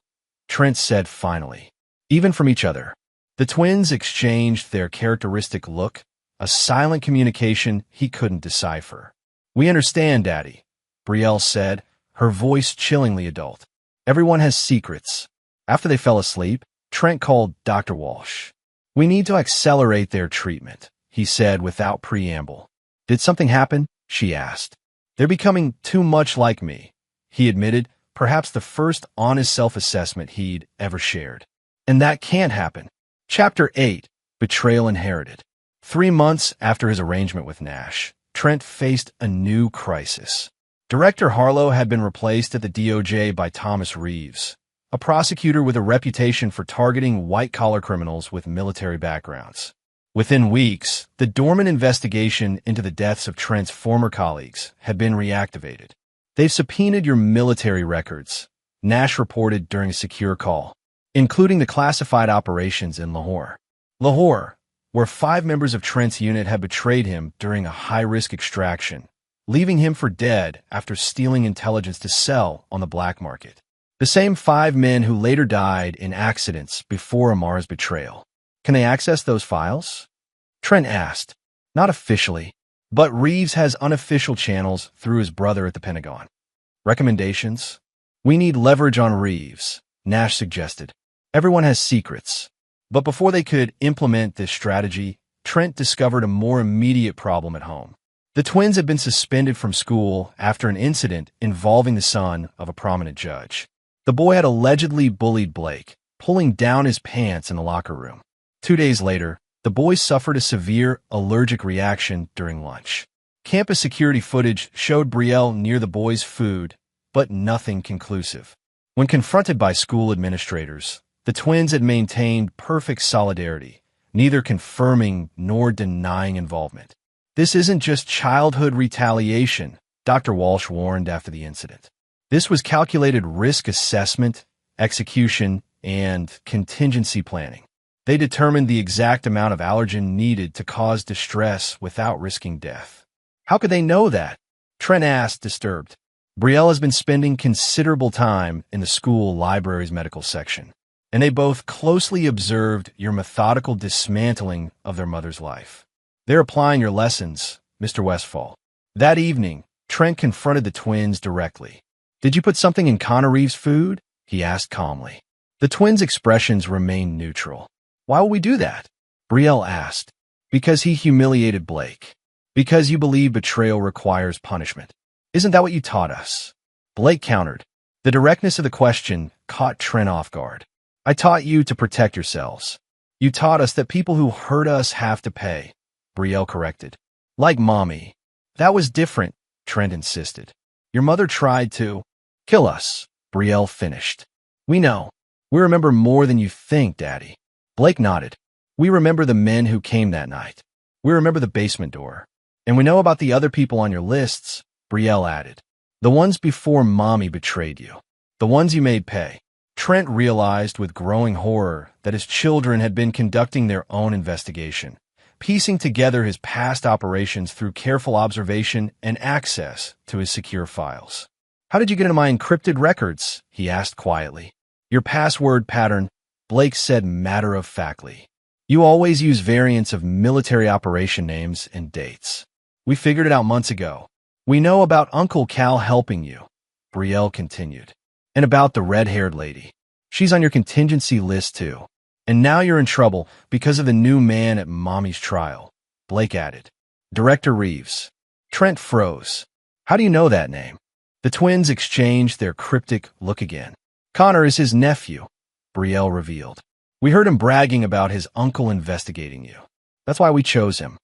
Trent said finally, "even from each other." The twins exchanged their characteristic look, a silent communication he couldn't decipher. "We understand, Daddy," Brielle said, her voice chillingly adult. "Everyone has secrets." After they fell asleep, Trent called Dr. Walsh. "We need to accelerate their treatment," he said without preamble. "Did something happen?" she asked. "They're becoming too much like me," he admitted, perhaps the first honest self-assessment he'd ever shared. "And that can't happen." Chapter 8, Betrayal Inherited. 3 months after his arrangement with Nash, Trent faced a new crisis. Director Harlow had been replaced at the DOJ by Thomas Reeves, a prosecutor with a reputation for targeting white-collar criminals with military backgrounds. Within weeks, the dormant investigation into the deaths of Trent's former colleagues had been reactivated. "They've subpoenaed your military records," Nash reported during a secure call, "including the classified operations in Lahore." Lahore, where 5 members of Trent's unit had betrayed him during a high-risk extraction, leaving him for dead after stealing intelligence to sell on the black market. The same 5 men who later died in accidents before Amara's betrayal. "Can they access those files?" Trent asked. "Not officially, but Reeves has unofficial channels through his brother at the Pentagon." "Recommendations?" "We need leverage on Reeves," Nash suggested. "Everyone has secrets." But before they could implement this strategy, Trent discovered a more immediate problem at home. The twins had been suspended from school after an incident involving the son of a prominent judge. The boy had allegedly bullied Blake, pulling down his pants in the locker room. 2 days later, the boy suffered a severe allergic reaction during lunch. Campus security footage showed Brielle near the boy's food, but nothing conclusive. When confronted by school administrators, the twins had maintained perfect solidarity, neither confirming nor denying involvement. "This isn't just childhood retaliation," Dr. Walsh warned after the incident. "This was calculated risk assessment, execution, and contingency planning. They determined the exact amount of allergen needed to cause distress without risking death." "How could they know that?" Trent asked, disturbed. "Brielle has been spending considerable time in the school library's medical section, and they both closely observed your methodical dismantling of their mother's life. They're applying your lessons, Mr. Westfall." That evening, Trent confronted the twins directly. "Did you put something in Connor Reeves' food?" he asked calmly. The twins' expressions remained neutral. "Why will we do that?" Brielle asked. "Because he humiliated Blake. Because you believe betrayal requires punishment. Isn't that what you taught us?" Blake countered. The directness of the question caught Trent off guard. "I taught you to protect yourselves. You taught us that people who hurt us have to pay," Brielle corrected. "Like Mommy." "That was different," Trent insisted. "Your mother tried to kill us," Brielle finished. "We know. We remember more than you think, Daddy." Blake nodded. "We remember the men who came that night. We remember the basement door. And we know about the other people on your lists," Brielle added. "The ones before Mommy betrayed you. The ones you made pay." Trent realized with growing horror that his children had been conducting their own investigation, piecing together his past operations through careful observation and access to his secure files. "How did you get into my encrypted records?" he asked quietly. "Your password pattern," Blake said matter-of-factly. "You always use variants of military operation names and dates. We figured it out months ago. We know about Uncle Cal helping you," Brielle continued. "And about the red-haired lady. She's on your contingency list, too. And now you're in trouble because of the new man at Mommy's trial," Blake added. "Director Reeves." Trent froze. "How do you know that name?" The twins exchanged their cryptic look again. "Connor is his nephew," Brielle revealed. "We heard him bragging about his uncle investigating you. That's why we chose him."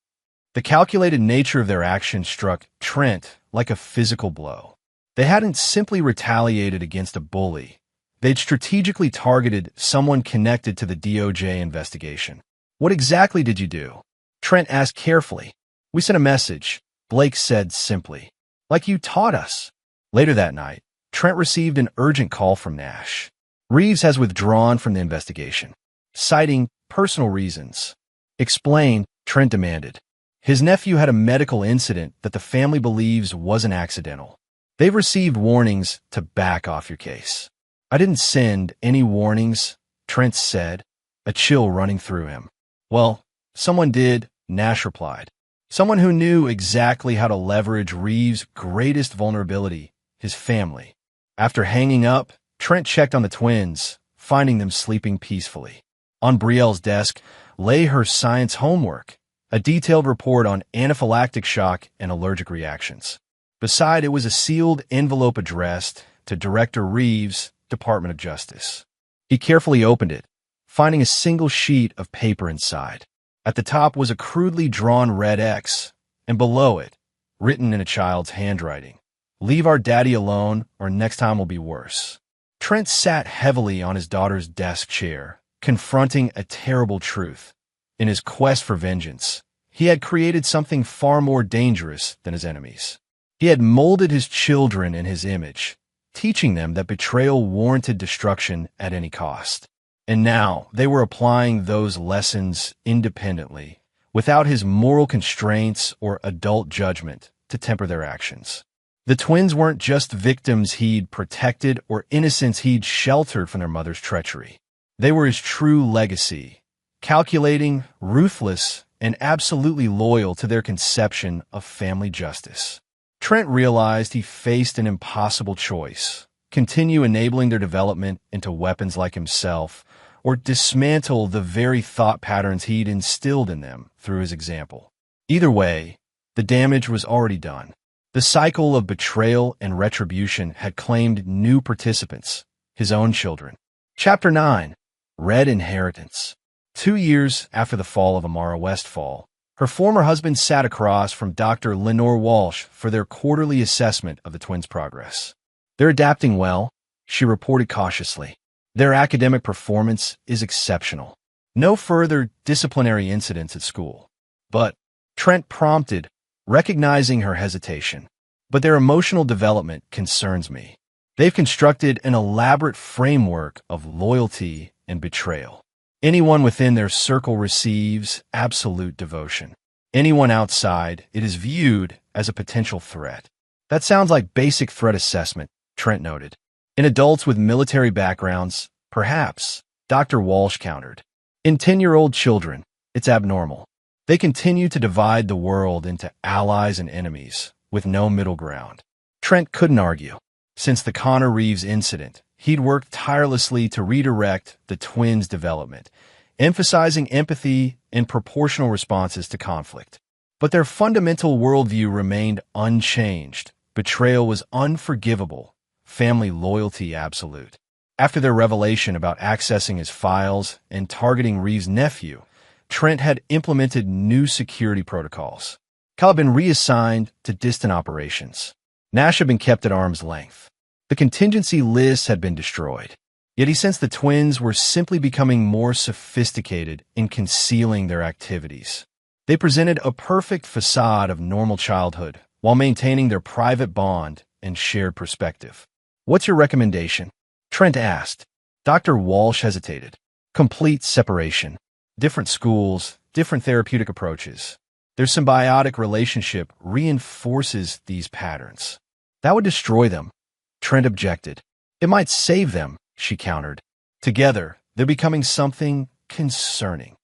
The calculated nature of their action struck Trent like a physical blow. They hadn't simply retaliated against a bully. They'd strategically targeted someone connected to the DOJ investigation. "What exactly did you do?" Trent asked carefully. "We sent a message," Blake said simply. "Like you taught us." Later that night, Trent received an urgent call from Nash. "Reeves has withdrawn from the investigation, citing personal reasons." "Explain," Trent demanded. "His nephew had a medical incident that the family believes wasn't accidental. They've received warnings to back off your case." "I didn't send any warnings," Trent said, a chill running through him. "Well, someone did," Nash replied. "Someone who knew exactly how to leverage Reeves' greatest vulnerability, his family." After hanging up, Trent checked on the twins, finding them sleeping peacefully. On Brielle's desk lay her science homework, a detailed report on anaphylactic shock and allergic reactions. Beside it was a sealed envelope addressed to Director Reeves, Department of Justice. He carefully opened it, finding a single sheet of paper inside. At the top was a crudely drawn red X, and below it, written in a child's handwriting, "Leave our daddy alone, or next time will be worse." Trent sat heavily on his daughter's desk chair, confronting a terrible truth. In his quest for vengeance, he had created something far more dangerous than his enemies. He had molded his children in his image, teaching them that betrayal warranted destruction at any cost. And now they were applying those lessons independently, without his moral constraints or adult judgment to temper their actions. The twins weren't just victims he'd protected or innocents he'd sheltered from their mother's treachery. They were his true legacy, calculating, ruthless, and absolutely loyal to their conception of family justice. Trent realized he faced an impossible choice: continue enabling their development into weapons like himself, or dismantle the very thought patterns he'd instilled in them through his example. Either way, the damage was already done. The cycle of betrayal and retribution had claimed new participants, his own children. Chapter 9. Red Inheritance. 2 years after the fall of Amara Westfall, her former husband sat across from Dr. Lenore Walsh for their quarterly assessment of the twins' progress. "They're adapting well," she reported cautiously. "Their academic performance is exceptional. No further disciplinary incidents at school." "But," Trent prompted, recognizing her hesitation, "but their emotional development concerns me. They've constructed an elaborate framework of loyalty and betrayal. Anyone within their circle receives absolute devotion. Anyone outside, it is viewed as a potential threat." "That sounds like basic threat assessment," Trent noted. "In adults with military backgrounds, perhaps," Dr. Walsh countered. "In 10-year-old children, it's abnormal. They continue to divide the world into allies and enemies, with no middle ground." Trent couldn't argue. Since the Connor Reeves incident, he'd worked tirelessly to redirect the twins' development, emphasizing empathy and proportional responses to conflict. But their fundamental worldview remained unchanged. Betrayal was unforgivable, family loyalty absolute. After their revelation about accessing his files and targeting Reeves' nephew, Trent had implemented new security protocols. Cal had been reassigned to distant operations. Nash had been kept at arm's length. The contingency list had been destroyed. Yet he sensed the twins were simply becoming more sophisticated in concealing their activities. They presented a perfect facade of normal childhood while maintaining their private bond and shared perspective. "What's your recommendation?" Trent asked. Dr. Walsh hesitated. Complete separation. Different schools, different therapeutic approaches. Their symbiotic relationship reinforces these patterns. That would destroy them, Trent objected. It might save them, she countered. Together, they're becoming something concerning.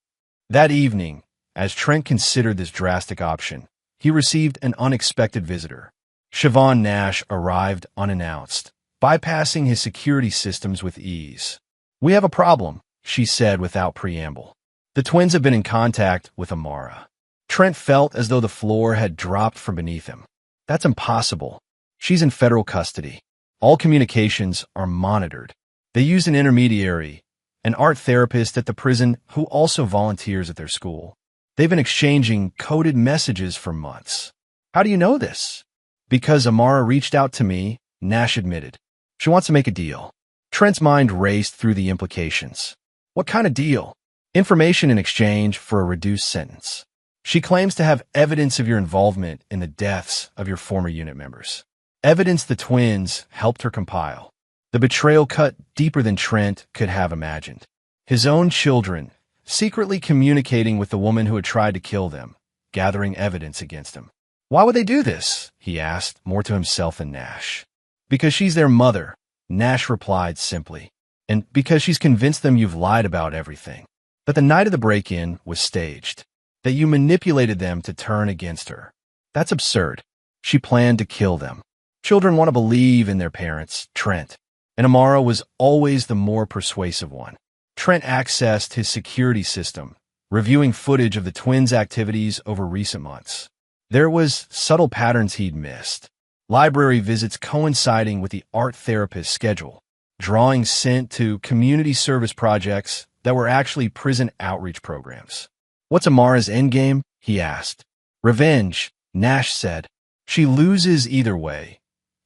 That evening, as Trent considered this drastic option, he received an unexpected visitor. Siobhan Nash arrived unannounced, bypassing his security systems with ease. "We have a problem," she said without preamble. "The twins have been in contact with Amara." Trent felt as though the floor had dropped from beneath him. "That's impossible. She's in federal custody. All communications are monitored. They used an intermediary, an art therapist at the prison who also volunteers at their school. They've been exchanging coded messages for months." "How do you know this?" "Because Amara reached out to me," Nash admitted. "She wants to make a deal." Trent's mind raced through the implications. "What kind of deal?" "Information in exchange for a reduced sentence. She claims to have evidence of your involvement in the deaths of your former unit members. Evidence the twins helped her compile. The betrayal cut deeper than Trent could have imagined. His own children, secretly communicating with the woman who had tried to kill them, gathering evidence against him. "Why would they do this?" he asked, more to himself than Nash. "Because she's their mother," Nash replied simply. "And because she's convinced them you've lied about everything. That the night of the break-in was staged. That you manipulated them to turn against her. That's absurd. She planned to kill them. Children want to believe in their parents, Trent. And Amara was always the more persuasive one." Trent accessed his security system, reviewing footage of the twins' activities over recent months. There was subtle patterns he'd missed. Library visits coinciding with the art therapist's schedule. Drawings sent to community service projects that were actually prison outreach programs. "What's Amara's endgame?" he asked. "Revenge," Nash said. "She loses either way.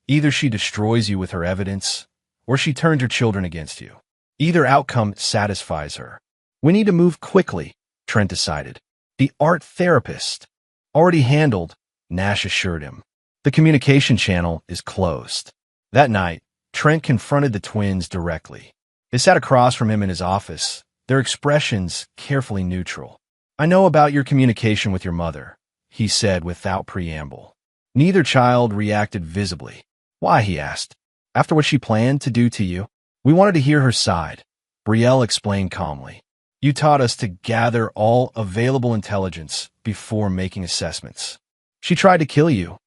Either she destroys you with her evidence, or she turns your children against you. Either outcome satisfies her." "We need to move quickly," Trent decided. "The art therapist." "Already handled," Nash assured him. "The communication channel is closed." That night, Trent confronted the twins directly. They sat across from him in his office, their expressions carefully neutral. "I know about your communication with your mother," he said without preamble. Neither child reacted visibly. "Why?" he asked. "After what she planned to do to you?" "We wanted to hear her side," Brielle explained calmly. "You taught us to gather all available intelligence before making assessments." "She tried to kill you,"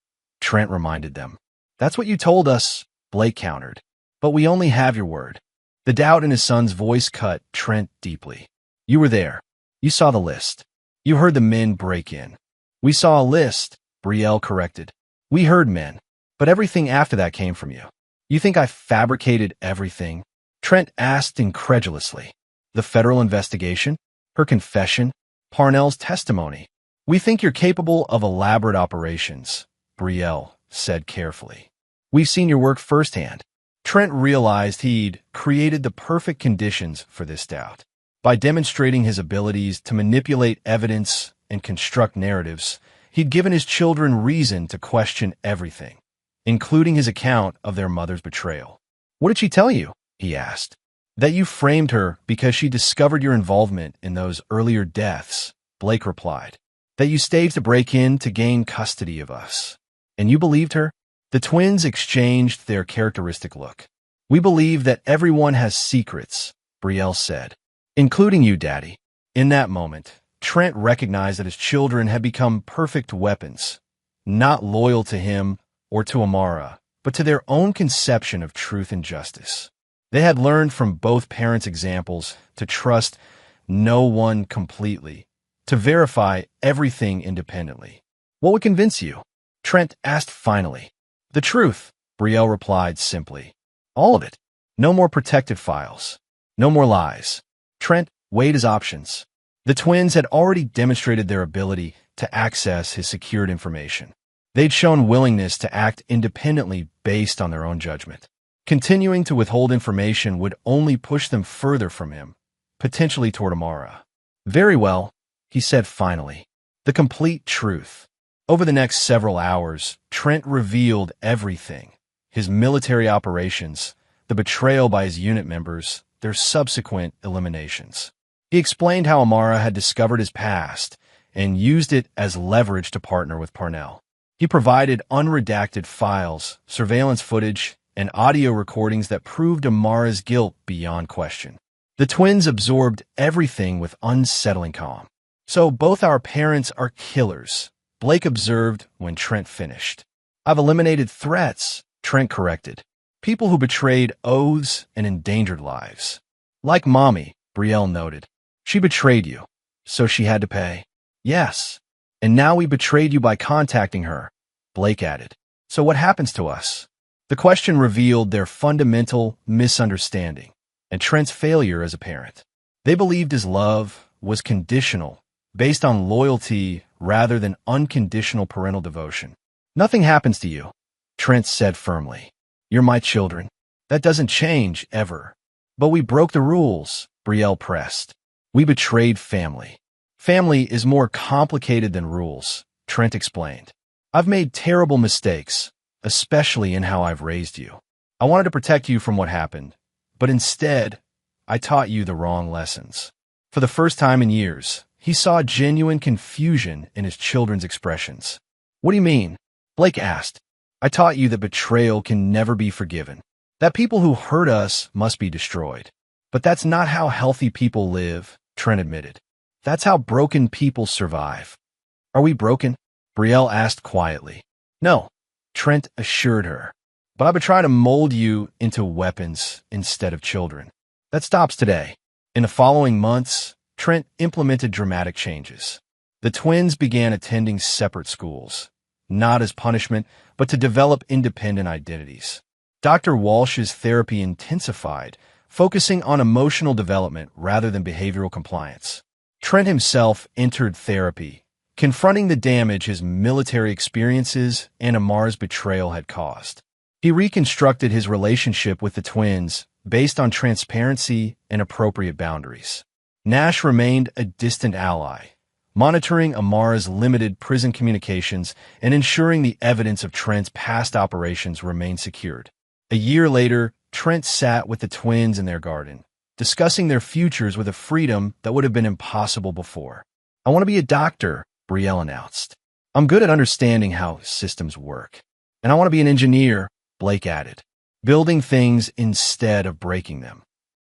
Trent reminded them. "That's what you told us," Blake countered. "But we only have your word." The doubt in his son's voice cut Trent deeply. "You were there. You saw the list. You heard the men break in." "We saw a list," Brielle corrected. "We heard men. But everything after that came from you." "You think I fabricated everything?" Trent asked incredulously. "The federal investigation? Her confession? Parnell's testimony? We think you're capable of elaborate operations," Brielle said carefully. "We've seen your work firsthand." Trent realized he'd created the perfect conditions for this doubt. By demonstrating his abilities to manipulate evidence and construct narratives, he'd given his children reason to question everything, including his account of their mother's betrayal. "What did she tell you?" he asked. "That you framed her because she discovered your involvement in those earlier deaths," Blake replied. "That you staged a break-in to gain custody of us." "And you believed her?" The twins exchanged their characteristic look. "We believe that everyone has secrets," Brielle said. "Including you, Daddy." In that moment, Trent recognized that his children had become perfect weapons, not loyal to him or to Amara, but to their own conception of truth and justice. They had learned from both parents' examples to trust no one completely, to verify everything independently. "What would convince you?" Trent asked finally. "The truth," Brielle replied simply. "All of it. No more protected files. No more lies." Trent weighed his options. The twins had already demonstrated their ability to access his secured information. They'd shown willingness to act independently based on their own judgment. Continuing to withhold information would only push them further from him, potentially toward Amara. "Very well," he said finally. "The complete truth." Over the next several hours, Trent revealed everything: his military operations, the betrayal by his unit members, their subsequent eliminations. He explained how Amara had discovered his past and used it as leverage to partner with Parnell. He provided unredacted files, surveillance footage, and audio recordings that proved Amara's guilt beyond question. The twins absorbed everything with unsettling calm. "So both our parents are killers," Blake observed when Trent finished. "I've eliminated threats," Trent corrected. "People who betrayed oaths and endangered lives." "Like Mommy," Brielle noted. "She betrayed you, so she had to pay." "Yes, and now we betrayed you by contacting her," Blake added. "So what happens to us?" The question revealed their fundamental misunderstanding and Trent's failure as a parent. They believed his love was conditional, based on loyalty rather than unconditional parental devotion. "Nothing happens to you," Trent said firmly. "You're my children. That doesn't change, ever." "But we broke the rules," Brielle pressed. "We betrayed family." "Family is more complicated than rules," Trent explained. "I've made terrible mistakes, especially in how I've raised you. I wanted to protect you from what happened, but instead, I taught you the wrong lessons." For the first time in years, he saw genuine confusion in his children's expressions. "What do you mean?" Blake asked. "I taught you that betrayal can never be forgiven, that people who hurt us must be destroyed. But that's not how healthy people live," Trent admitted. "That's how broken people survive." "Are we broken?" Brielle asked quietly. "No," Trent assured her. "But I've been trying to mold you into weapons instead of children. That stops today." In the following months, Trent implemented dramatic changes. The twins began attending separate schools, not as punishment, but to develop independent identities. Dr. Walsh's therapy intensified, focusing on emotional development rather than behavioral compliance. Trent himself entered therapy, confronting the damage his military experiences and Amar's betrayal had caused. He reconstructed his relationship with the twins based on transparency and appropriate boundaries. Nash remained a distant ally, monitoring Amar's limited prison communications and ensuring the evidence of Trent's past operations remained secured. A year later, Trent sat with the twins in their garden, discussing their futures with a freedom that would have been impossible before. "I want to be a doctor," Brielle announced. "I'm good at understanding how systems work. And I want to be an engineer," Blake added, "building things instead of breaking them."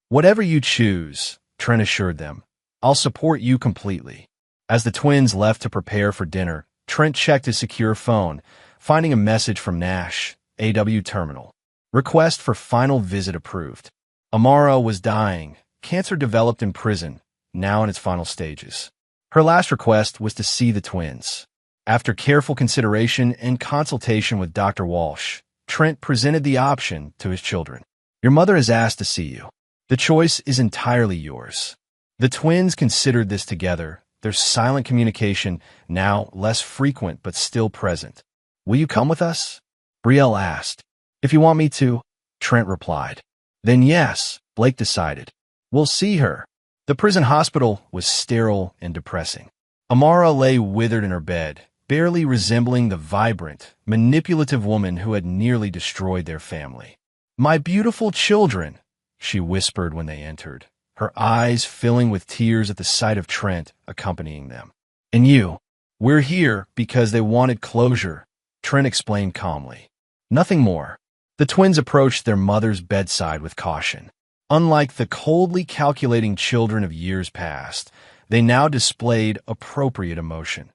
"Whatever you choose," Trent assured them, "I'll support you completely." As the twins left to prepare for dinner, Trent checked his secure phone, finding a message from Nash, AW Terminal. "Request for final visit approved." Amara was dying, cancer developed in prison, now in its final stages. Her last request was to see the twins. After careful consideration and consultation with Dr. Walsh, Trent presented the option to his children. "Your mother has asked to see you. The choice is entirely yours." The twins considered this together, their silent communication now less frequent but still present. "Will you come with us?" Brielle asked. "If you want me to," Trent replied. "Then yes," Blake decided. "We'll see her." The prison hospital was sterile and depressing. Amara lay withered in her bed, barely resembling the vibrant, manipulative woman who had nearly destroyed their family. "My beautiful children," she whispered when they entered, her eyes filling with tears at the sight of Trent accompanying them. "And you, we're here because they wanted closure," Trent explained calmly. "Nothing more." The twins approached their mother's bedside with caution. Unlike the coldly calculating children of years past, they now displayed appropriate emotion.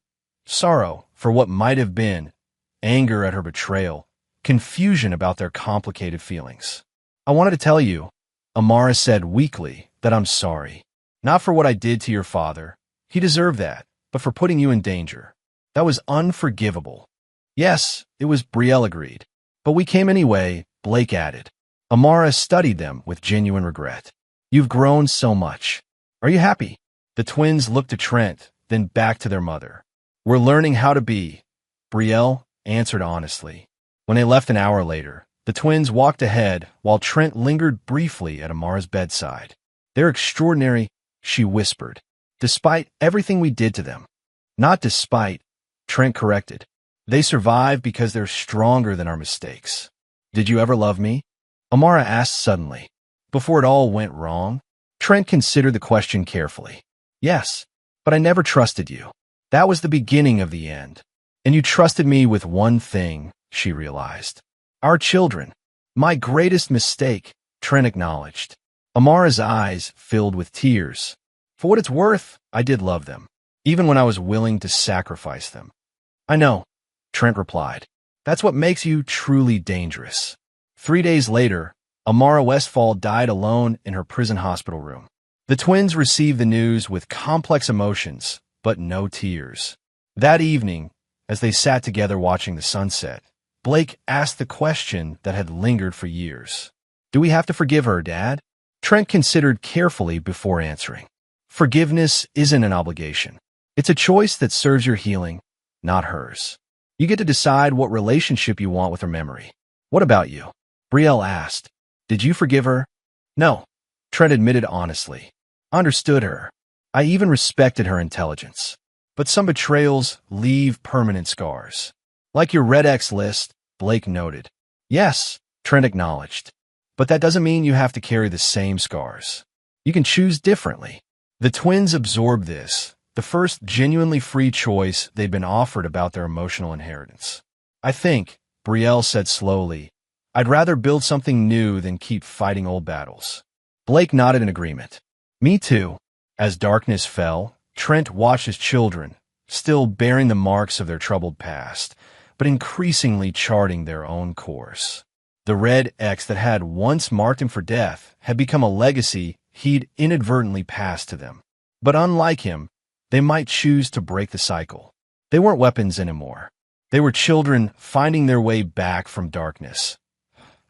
Sorrow for what might have been, anger at her betrayal, confusion about their complicated feelings. "I wanted to tell you," Amara said weakly, "that I'm sorry. Not for what I did to your father. He deserved that, but for putting you in danger. That was unforgivable." "Yes, it was," Brielle agreed. "But we came anyway," Blake added. Amara studied them with genuine regret. "You've grown so much. Are you happy?" The twins looked to Trent, then back to their mother. "We're learning how to be," Brielle answered honestly. When they left an hour later, the twins walked ahead while Trent lingered briefly at Amara's bedside. "They're extraordinary," she whispered, "despite everything we did to them." "Not despite," Trent corrected. "They survive because they're stronger than our mistakes." "Did you ever love me?" Amara asked suddenly. before it all went wrong? Trent considered the question carefully. Yes, but I never trusted you. That was the beginning of the end. And you trusted me with one thing, she realized. Our children. My greatest mistake, Trent acknowledged. Amara's eyes filled with tears. For what it's worth, I did love them, even when I was willing to sacrifice them. I know, Trent replied. That's what makes you truly dangerous. 3 days later, Amara Westfall died alone in her prison hospital room. The twins received the news with complex emotions, but no tears. That evening, as they sat together watching the sunset, Blake asked the question that had lingered for years. Do we have to forgive her, Dad? Trent considered carefully before answering. Forgiveness isn't an obligation. It's a choice that serves your healing, not hers. You get to decide what relationship you want with her memory. What about you? Brielle asked. Did you forgive her? No, Trent admitted honestly. I understood her. I even respected her intelligence. But some betrayals leave permanent scars. Like your Red X list, Blake noted. Yes, Trent acknowledged. But that doesn't mean you have to carry the same scars. You can choose differently. The twins absorbed this, the first genuinely free choice they'd been offered about their emotional inheritance. I think, Brielle said slowly, I'd rather build something new than keep fighting old battles. Blake nodded in agreement. Me too. As darkness fell, Trent watched his children, still bearing the marks of their troubled past, but increasingly charting their own course. The red X that had once marked him for death had become a legacy he'd inadvertently passed to them. But unlike him, they might choose to break the cycle. They weren't weapons anymore. They were children finding their way back from darkness.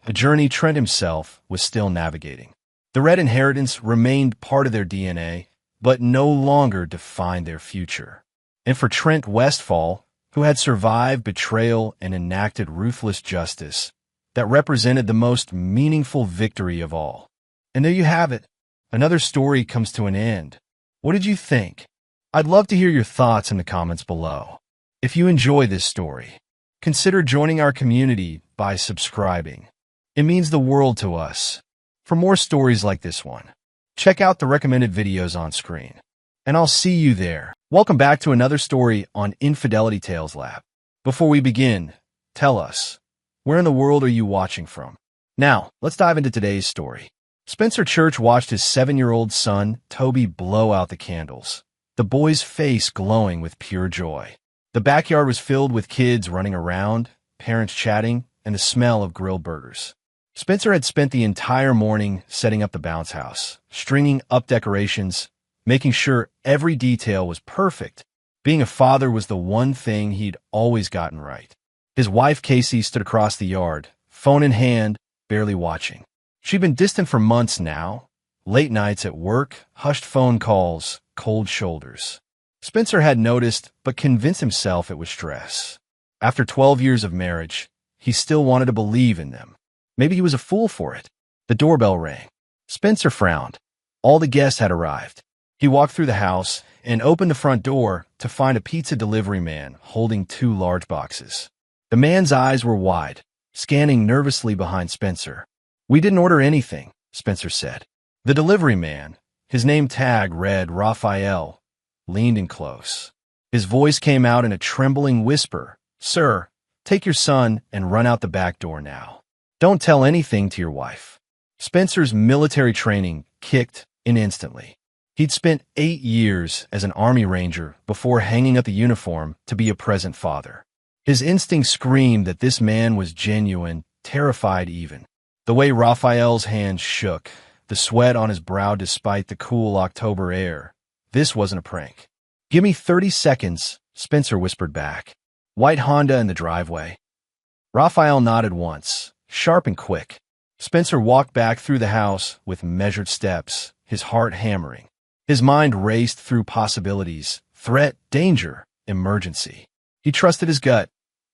A journey Trent himself was still navigating. The red inheritance remained part of their DNA, but no longer defined their future. And for Trent Westfall, who had survived betrayal and enacted ruthless justice, that represented the most meaningful victory of all. And there you have it. Another story comes to an end. What did you think? I'd love to hear your thoughts in the comments below. If you enjoy this story, consider joining our community by subscribing. It means the world to us. For more stories like this one, check out the recommended videos on screen. And I'll see you there. Welcome back to another story on Infidelity Tales Lab. Before we begin, tell us, where in the world are you watching from? Now, let's dive into today's story. Spencer Church watched his 7-year-old son, Toby, blow out the candles, the boy's face glowing with pure joy. The backyard was filled with kids running around, parents chatting, and the smell of grilled burgers. Spencer had spent the entire morning setting up the bounce house, stringing up decorations, making sure every detail was perfect. Being a father was the one thing he'd always gotten right. His wife, Casey, stood across the yard, phone in hand, barely watching. She'd been distant for months now. Late nights at work, hushed phone calls, cold shoulders. Spencer had noticed, but convinced himself it was stress. After 12 years of marriage, he still wanted to believe in them. Maybe he was a fool for it. The doorbell rang. Spencer frowned. All the guests had arrived. He walked through the house and opened the front door to find a pizza delivery man holding 2 large boxes. The man's eyes were wide, scanning nervously behind Spencer. We didn't order anything, Spencer said. The delivery man, his name tag read Raphael, leaned in close. His voice came out in a trembling whisper. Sir, take your son and run out the back door now. Don't tell anything to your wife. Spencer's military training kicked in instantly. He'd spent 8 years as an Army Ranger before hanging up the uniform to be a present father. His instinct screamed that this man was genuine, terrified even. The way Raphael's hands shook, the sweat on his brow despite the cool October air. This wasn't a prank. Give me 30 seconds, Spencer whispered back. White Honda in the driveway. Raphael nodded once, sharp and quick. Spencer walked back through the house with measured steps, his heart hammering. His mind raced through possibilities, threat, danger, emergency. He trusted his gut,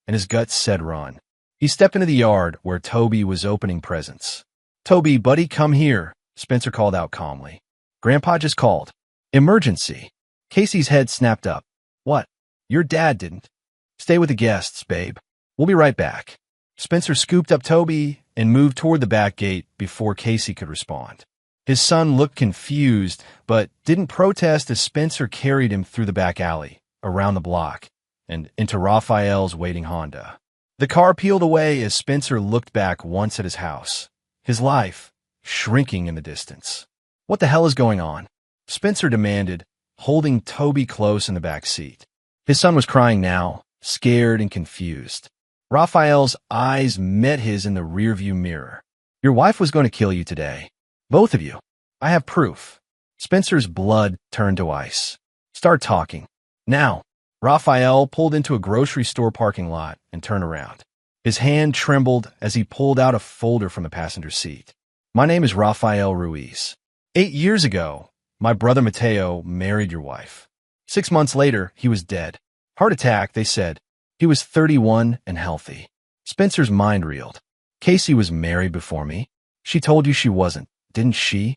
and his gut said run. He stepped into the yard where Toby was opening presents. Toby, buddy, come here, Spencer called out calmly. Grandpa just called. Emergency. Casey's head snapped up. What? Your dad didn't. Stay with the guests, babe. We'll be right back. Spencer scooped up Toby and moved toward the back gate before Casey could respond. His son looked confused, but didn't protest as Spencer carried him through the back alley, around the block, and into Raphael's waiting Honda. The car peeled away as Spencer looked back once at his house, his life shrinking in the distance. "What the hell is going on?" Spencer demanded, holding Toby close in the back seat. His son was crying now, scared and confused. Raphael's eyes met his in the rearview mirror. "Your wife was going to kill you today. Both of you. I have proof." Spencer's blood turned to ice. "Start talking. Now." Raphael pulled into a grocery store parking lot and turned around. His hand trembled as he pulled out a folder from the passenger seat. "My name is Raphael Ruiz. 8 years ago, my brother Mateo married your wife. 6 months later, he was dead. Heart attack, they said. He was 31 and healthy." Spencer's mind reeled. "Casey was married before me. She told you she wasn't, didn't she?"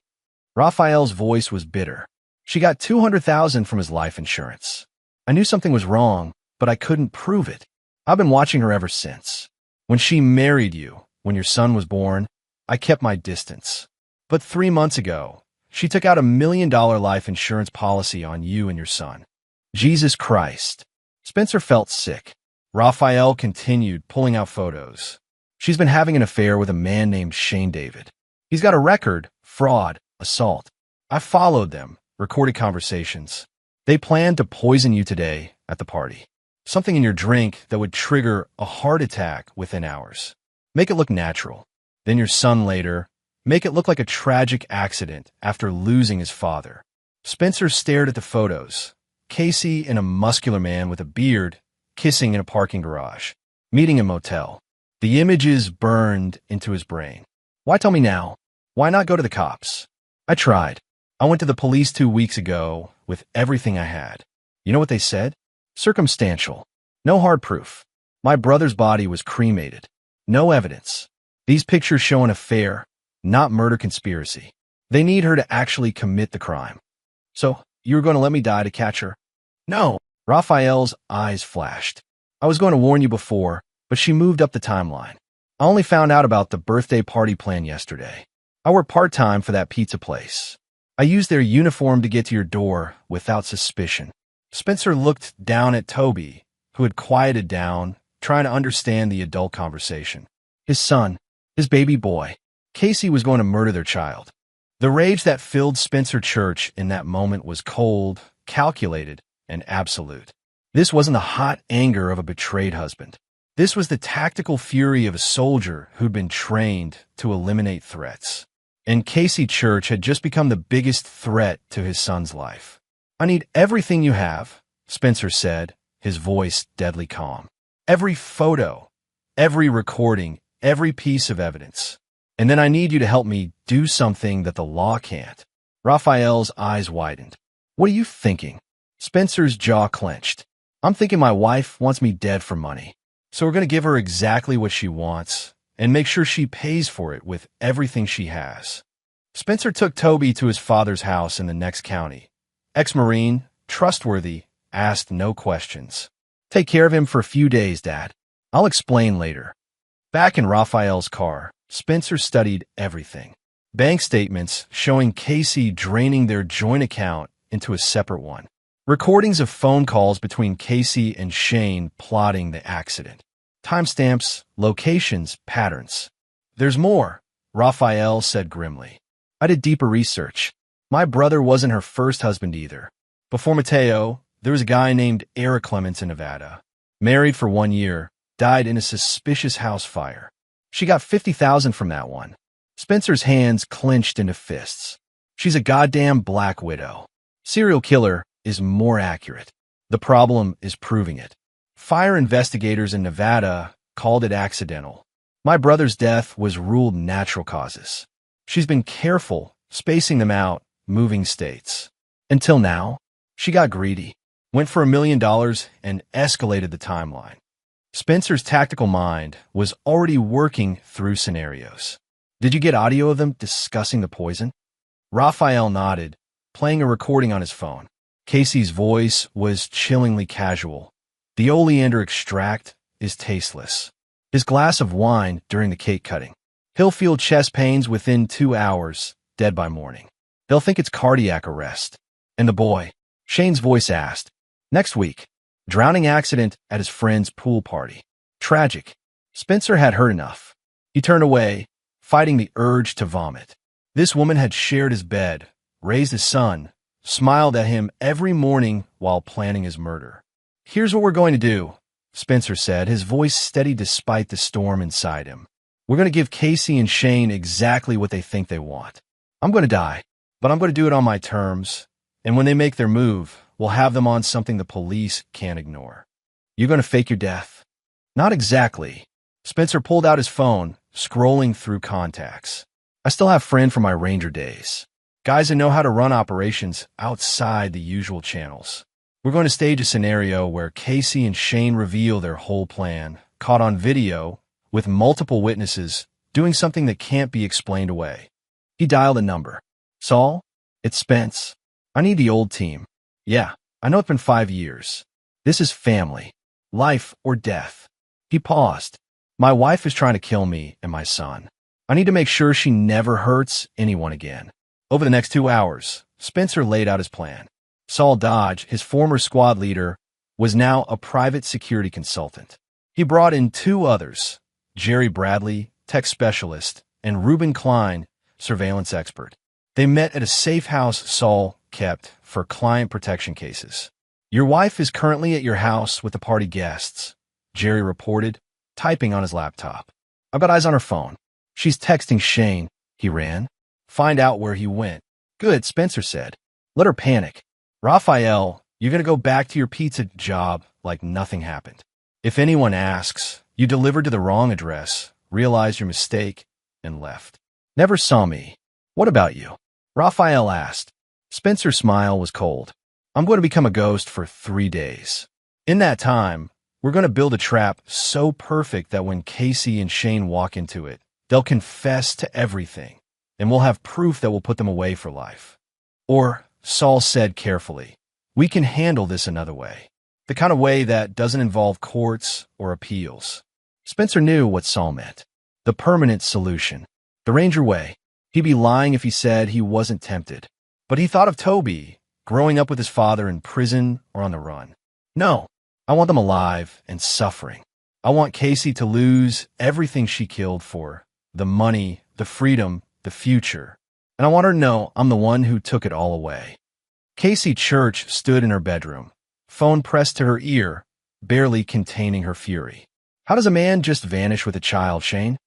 Raphael's voice was bitter. "She got $200,000 from his life insurance. I knew something was wrong, but I couldn't prove it. I've been watching her ever since. When she married you, when your son was born, I kept my distance. But 3 months ago, she took out $1 million life insurance policy on you and your son." Jesus Christ. Spencer felt sick. Raphael continued pulling out photos. "She's been having an affair with a man named Shane David. He's got a record, fraud, assault. I followed them, recorded conversations. They planned to poison you today at the party. Something in your drink that would trigger a heart attack within hours. Make it look natural. Then your son later. Make it look like a tragic accident after losing his father." Spencer stared at the photos. Casey and a muscular man with a beard kissing in a parking garage, meeting in a motel. The images burned into his brain. "Why tell me now? Why not go to the cops?" "I tried. I went to the police 2 weeks ago with everything I had. You know what they said? Circumstantial. No hard proof. My brother's body was cremated. No evidence. These pictures show an affair, not murder conspiracy. They need her to actually commit the crime. So, you were going to let me die to catch her?" "No." Raphael's eyes flashed. "I was going to warn you before, but she moved up the timeline. I only found out about the birthday party plan yesterday. I work part-time for that pizza place. I used their uniform to get to your door without suspicion." Spencer looked down at Toby, who had quieted down, trying to understand the adult conversation. His son, his baby boy. Casey was going to murder their child. The rage that filled Spencer Church in that moment was cold, calculated, and absolute. This wasn't the hot anger of a betrayed husband. This was the tactical fury of a soldier who'd been trained to eliminate threats. And Casey Church had just become the biggest threat to his son's life. "I need everything you have," Spencer said, his voice deadly calm. "Every photo, every recording, every piece of evidence. And then I need you to help me do something that the law can't." Raphael's eyes widened. "What are you thinking?" Spencer's jaw clenched. "I'm thinking my wife wants me dead for money. So we're going to give her exactly what she wants and make sure she pays for it with everything she has." Spencer took Toby to his father's house in the next county. Ex-Marine, trustworthy, asked no questions. "Take care of him for a few days, Dad. I'll explain later." Back in Raphael's car, Spencer studied everything. Bank statements showing Casey draining their joint account into a separate one. Recordings of phone calls between Casey and Shane plotting the accident. Timestamps, locations, patterns. "There's more," Raphael said grimly. "I did deeper research. My brother wasn't her first husband either. Before Mateo, there was a guy named Eric Clements in Nevada. Married for 1 year, died in a suspicious house fire. She got $50,000 from that one." Spencer's hands clenched into fists. "She's a goddamn black widow. Serial killer is more accurate. The problem is proving it. Fire investigators in Nevada called it accidental. My brother's death was ruled natural causes. She's been careful, spacing them out, moving states. Until now, she got greedy, went for $1 million, and escalated the timeline." Spencer's tactical mind was already working through scenarios. "Did you get audio of them discussing the poison?" Raphael nodded, playing a recording on his phone. Casey's voice was chillingly casual. "The oleander extract is tasteless. His glass of wine during the cake cutting. He'll feel chest pains within 2 hours, dead by morning. They'll think it's cardiac arrest. And the boy, Shane's voice asked, next week, drowning accident at his friend's pool party. Tragic. Spencer had heard enough. He turned away, fighting the urge to vomit. This woman had shared his bed, raised his son, smiled at him every morning while planning his murder. Here's what we're going to do, Spencer said, his voice steady despite the storm inside him. We're going to give Casey and Shane exactly what they think they want. I'm going to die, but I'm going to do it on my terms, and when they make their move, we'll have them on something the police can't ignore. You're going to fake your death? Not exactly. Spencer pulled out his phone, scrolling through contacts. I still have friends from my Ranger days. Guys that know how to run operations outside the usual channels. We're going to stage a scenario where Casey and Shane reveal their whole plan, caught on video, with multiple witnesses, doing something that can't be explained away. He dialed a number. Saul? It's Spence. I need the old team. Yeah, I know it's been 5 years. This is family. Life or death. He paused. My wife is trying to kill me and my son. I need to make sure she never hurts anyone again. Over the next 2 hours, Spencer laid out his plan. Saul Dodge, his former squad leader, was now a private security consultant. He brought in 2 others, Jerry Bradley, tech specialist, and Reuben Klein, surveillance expert. They met at a safe house Saul kept for client protection cases. Your wife is currently at your house with the party guests, Jerry reported, typing on his laptop. I've got eyes on her phone. She's texting Shane. He ran. Find out where he went. Good, Spencer said. Let her panic. Raphael, you're going to go back to your pizza job like nothing happened. If anyone asks, you delivered to the wrong address, realized your mistake, and left. Never saw me. What about you? Raphael asked. Spencer's smile was cold. I'm going to become a ghost for 3 days. In that time, we're going to build a trap so perfect that when Casey and Shane walk into it, they'll confess to everything, and we'll have proof that will put them away for life. Or, Saul said carefully, we can handle this another way. The kind of way that doesn't involve courts or appeals. Spencer knew what Saul meant. The permanent solution. The Ranger way. He'd be lying if he said he wasn't tempted. But he thought of Toby, growing up with his father in prison or on the run. No, I want them alive and suffering. I want Casey to lose everything she killed for. The money, the freedom, the future. And I want her to know I'm the one who took it all away. Casey Church stood in her bedroom, phone pressed to her ear, barely containing her fury. How does a man just vanish with a child, Shane?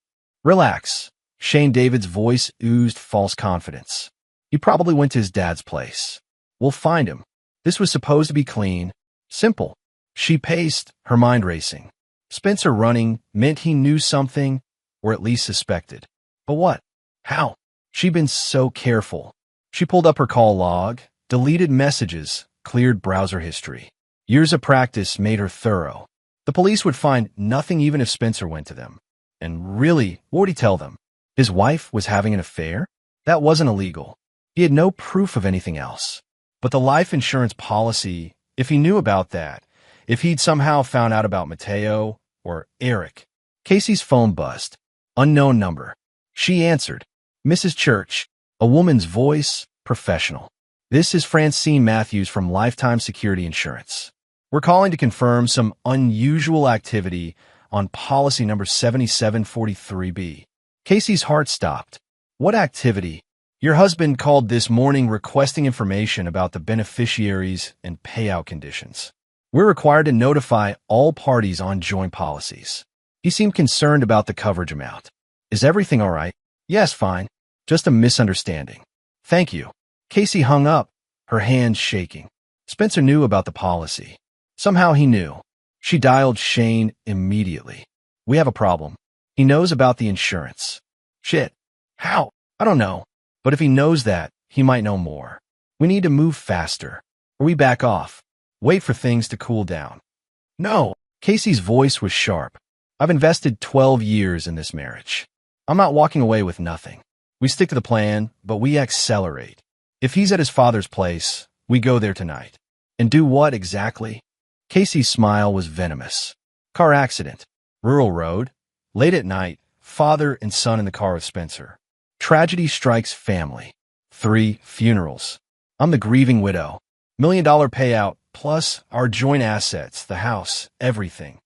Relax. Shane David's voice oozed false confidence. He probably went to his dad's place. We'll find him. This was supposed to be clean, simple. She paced, her mind racing. Spencer running meant he knew something, or at least suspected. But what? How? She'd been so careful. She pulled up her call log, deleted messages, cleared browser history. Years of practice made her thorough. The police would find nothing even if Spencer went to them. And really, what would he tell them? His wife was having an affair? That wasn't illegal. He had no proof of anything else. But the life insurance policy, if he knew about that, if he'd somehow found out about Mateo or Eric. Casey's phone buzzed. Unknown number. She answered. Mrs. Church. A woman's voice, professional. This is Francine Matthews from Lifetime Security Insurance. We're calling to confirm some unusual activity on policy number 7743B. Casey's heart stopped. What activity? Your husband called this morning requesting information about the beneficiaries and payout conditions. We're required to notify all parties on joint policies. He seemed concerned about the coverage amount. Is everything all right? Yes, fine. Just a misunderstanding. Thank you. Casey hung up, her hands shaking. Spencer knew about the policy. Somehow he knew. She dialed Shane immediately. We have a problem. He knows about the insurance. Shit. How? I don't know. But if he knows that, he might know more. We need to move faster. Or we back off. Wait for things to cool down. No. Casey's voice was sharp. I've invested 12 years in this marriage. I'm not walking away with nothing. We stick to the plan, but we accelerate. If he's at his father's place, we go there tonight. And do what exactly? Casey's smile was venomous. Car accident. Rural road. Late at night, Father and son in the car with Spencer. Tragedy strikes family. 3 funerals. I'm the grieving widow. $1 million payout, plus our joint assets, the house, everything.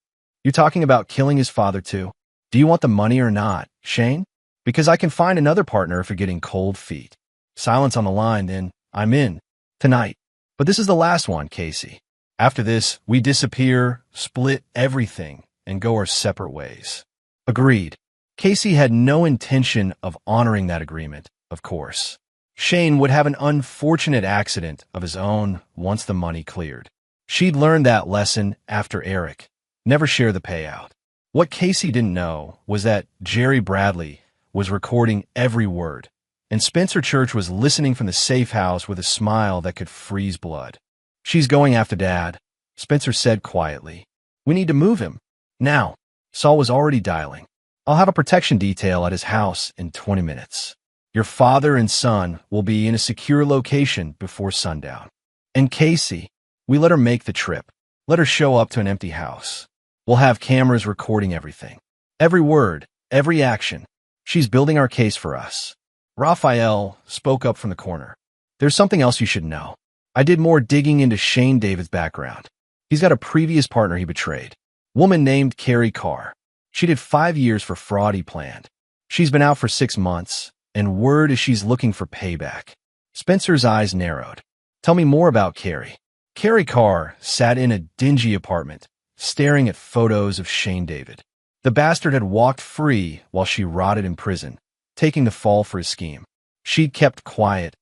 You're talking about killing his father too? Do you want the money or not, Shane? Because I can find another partner if you're getting cold feet. Silence on the line, then I'm in. Tonight. But this is the last one, Casey. After this, we disappear, split everything, and go our separate ways. Agreed. Casey had no intention of honoring that agreement, of course. Shane would have an unfortunate accident of his own once the money cleared. She'd learned that lesson after Eric. Never share the payout. What Casey didn't know was that Jerry Bradley was recording every word, and Spencer Church was listening from the safe house with a smile that could freeze blood. She's going after Dad, Spencer said quietly. We need to move him. Now. Saul was already dialing. I'll have a protection detail at his house in 20 minutes. Your father and son will be in a secure location before sundown. And Casey, we let her make the trip. Let her show up to an empty house. We'll have cameras recording everything. Every word, every action. She's building our case for us. Raphael spoke up from the corner. There's something else you should know. I did more digging into Shane David's background. He's got a previous partner he betrayed. Woman named Carrie Carr. She did 5 years for fraud he planned. She's been out for 6 months, and word is she's looking for payback. Spencer's eyes narrowed. Tell me more about Carrie. Carrie Carr sat in a dingy apartment, staring at photos of Shane David. The bastard had walked free while she rotted in prison, taking the fall for his scheme. She'd kept quiet,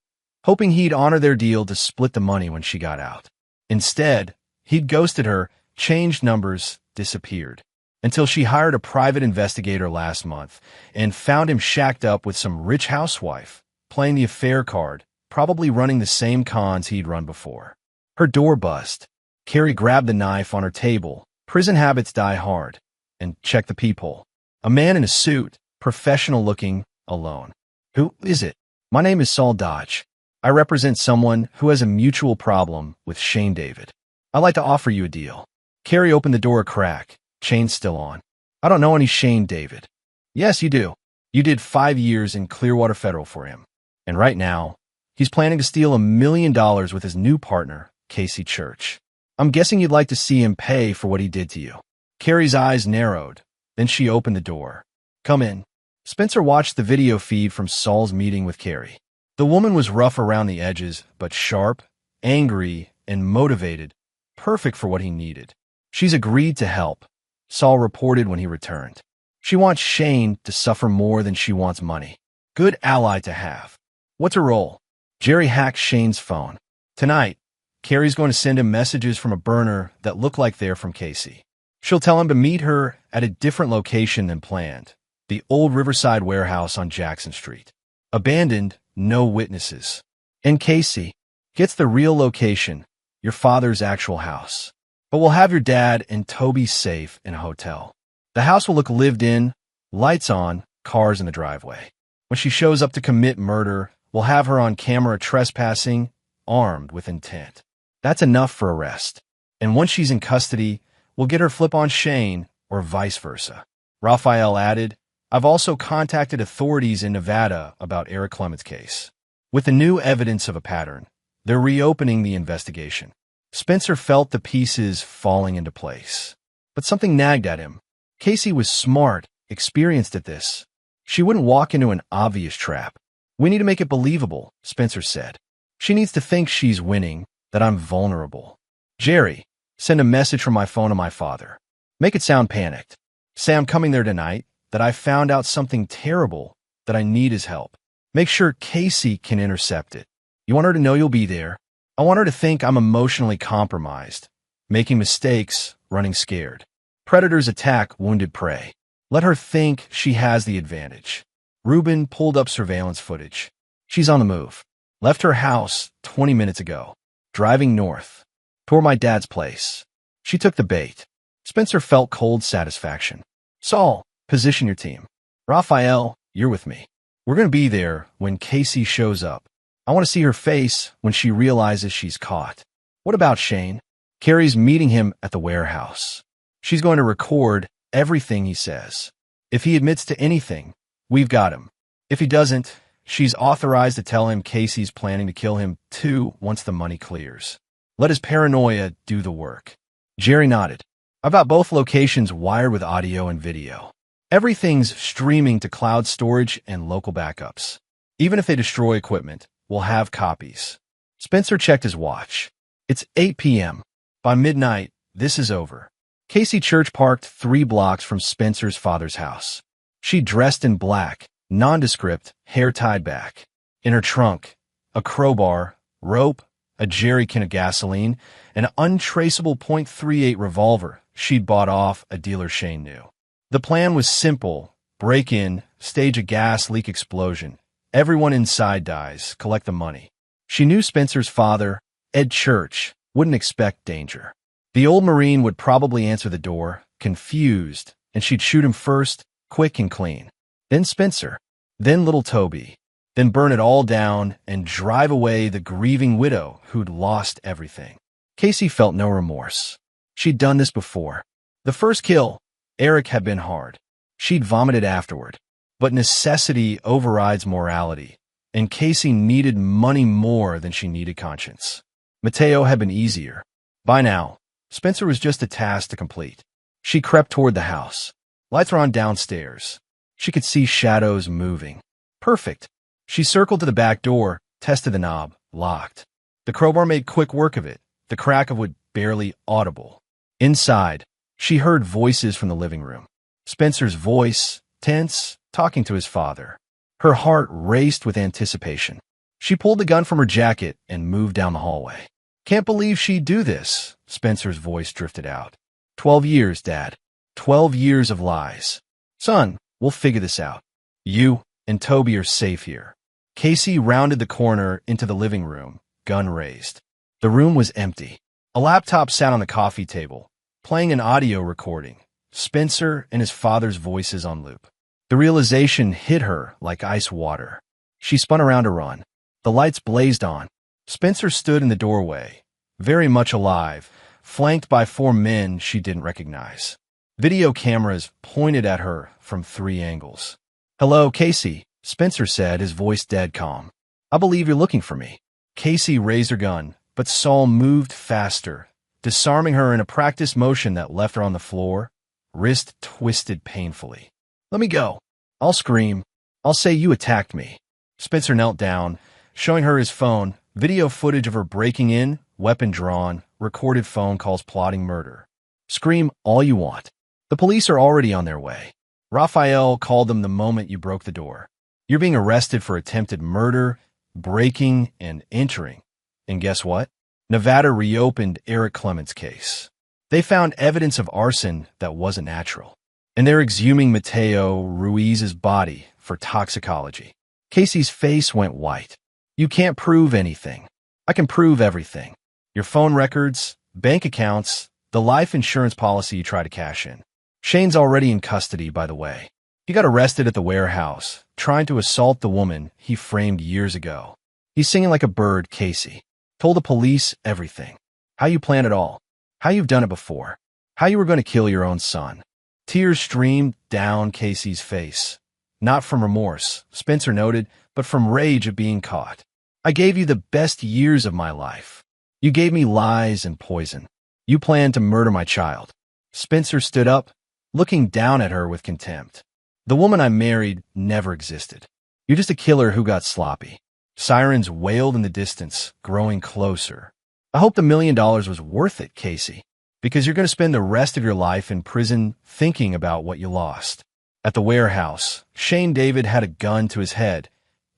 hoping he'd honor their deal to split the money when she got out. Instead, he'd ghosted her, changed numbers, disappeared, until she hired a private investigator last month and found him shacked up with some rich housewife, playing the affair card, probably running the same cons he'd run before. Her door buzzed. Carrie grabbed the knife on her table. Prison habits die hard. And checked the peephole. A man in a suit, professional-looking, alone. Who is it? My name is Saul Dodge. I represent someone who has a mutual problem with Shane David. I'd like to offer you a deal. Carrie opened the door a crack, chain still on. I don't know any Shane David. Yes, you do. You did 5 years in Clearwater Federal for him. And right now, he's planning to steal $1 million with his new partner, Casey Church. I'm guessing you'd like to see him pay for what he did to you. Carrie's eyes narrowed. Then she opened the door. Come in. Spencer watched the video feed from Saul's meeting with Carrie. The woman was rough around the edges, but sharp, angry, and motivated, perfect for what he needed. She's agreed to help, Saul reported when he returned. She wants Shane to suffer more than she wants money. Good ally to have. What's her role? Jerry hacked Shane's phone. Tonight, Carrie's going to send him messages from a burner that look like they're from Casey. She'll tell him to meet her at a different location than planned, the old Riverside warehouse on Jackson Street. Abandoned, no witnesses. And Casey gets the real location, your father's actual house. But we'll have your dad and Toby safe in a hotel. The house will look lived in, lights on, cars in the driveway. When she shows up to commit murder, we'll have her on camera trespassing, armed with intent. That's enough for arrest. And once she's in custody, we'll get her flip on Shane, or vice versa. Raphael added, I've also contacted authorities in Nevada about Eric Clement's case. With the new evidence of a pattern, they're reopening the investigation. Spencer felt the pieces falling into place. But something nagged at him. Casey was smart, experienced at this. She wouldn't walk into an obvious trap. We need to make it believable, Spencer said. She needs to think she's winning, that I'm vulnerable. Jerry, send a message from my phone to my father. Make it sound panicked. Say I'm coming there tonight, that I found out something terrible, that I need his help. Make sure Casey can intercept it. You want her to know you'll be there. I want her to think I'm emotionally compromised, making mistakes, running scared. Predators attack wounded prey. Let her think she has the advantage. Ruben pulled up surveillance footage. She's on the move. Left her house 20 minutes ago. Driving north. Toward my dad's place. She took the bait. Spencer felt cold satisfaction. Saul, position your team. Raphael, you're with me. We're going to be there when Casey shows up. I want to see her face when she realizes she's caught. What about Shane? Carrie's meeting him at the warehouse. She's going to record everything he says. If he admits to anything, we've got him. If he doesn't, she's authorized to tell him Casey's planning to kill him too once the money clears. Let his paranoia do the work. Jerry nodded. I've got both locations wired with audio and video. Everything's streaming to cloud storage and local backups. Even if they destroy equipment, we'll have copies. Spencer checked his watch. It's 8 p.m. By midnight, this is over. Casey Church parked 3 blocks from Spencer's father's house. She dressed in black, nondescript, hair tied back. In her trunk, a crowbar, rope, a jerry can of gasoline, an untraceable .38 revolver she'd bought off a dealer Shane knew. The plan was simple. Break in, stage a gas leak explosion. Everyone inside dies, collect the money. She knew Spencer's father, Ed Church, wouldn't expect danger. The old Marine would probably answer the door, confused, and she'd shoot him first, quick and clean. Then Spencer. Then little Toby. Then burn it all down and drive away the grieving widow who'd lost everything. Casey felt no remorse. She'd done this before. The first kill, Eric, had been hard. She'd vomited afterward. But necessity overrides morality, and Casey needed money more than she needed conscience. Mateo had been easier. By now, Spencer was just a task to complete. She crept toward the house. Lights were on downstairs. She could see shadows moving. Perfect. She circled to the back door, tested the knob, locked. The crowbar made quick work of it, the crack of wood barely audible. Inside, she heard voices from the living room. Spencer's voice, tense, talking to his father. Her heart raced with anticipation. She pulled the gun from her jacket and moved down the hallway. Can't believe she'd do this, Spencer's voice drifted out. 12 years, Dad. 12 years of lies. Son, we'll figure this out. You and Toby are safe here. Casey rounded the corner into the living room, gun raised. The room was empty. A laptop sat on the coffee table, playing an audio recording. Spencer and his father's voices on loop. The realization hit her like ice water. She spun around to run. The lights blazed on. Spencer stood in the doorway, very much alive, flanked by 4 men she didn't recognize. Video cameras pointed at her from 3 angles. Hello, Casey, Spencer said, his voice dead calm. I believe you're looking for me. Casey raised her gun, but Saul moved faster, disarming her in a practiced motion that left her on the floor, wrist twisted painfully. Let me go. I'll scream. I'll say you attacked me. Spencer knelt down, showing her his phone, video footage of her breaking in, weapon drawn, recorded phone calls plotting murder. Scream all you want. The police are already on their way. Raphael called them the moment you broke the door. You're being arrested for attempted murder, breaking, and entering. And guess what? Nevada reopened Eric Clement's case. They found evidence of arson that wasn't natural. And they're exhuming Mateo Ruiz's body for toxicology. Casey's face went white. You can't prove anything. I can prove everything. Your phone records, bank accounts, the life insurance policy you try to cash in. Shane's already in custody, by the way. He got arrested at the warehouse, trying to assault the woman he framed years ago. He's singing like a bird, Casey. Told the police everything. How you planned it all. How you've done it before. How you were going to kill your own son. Tears streamed down Casey's face. Not from remorse, Spencer noted, but from rage of being caught. I gave you the best years of my life. You gave me lies and poison. You planned to murder my child. Spencer stood up, looking down at her with contempt. The woman I married never existed. You're just a killer who got sloppy. Sirens wailed in the distance, growing closer. I hope the $1 million was worth it, Casey, because you're going to spend the rest of your life in prison thinking about what you lost. At the warehouse, Shane David had a gun to his head,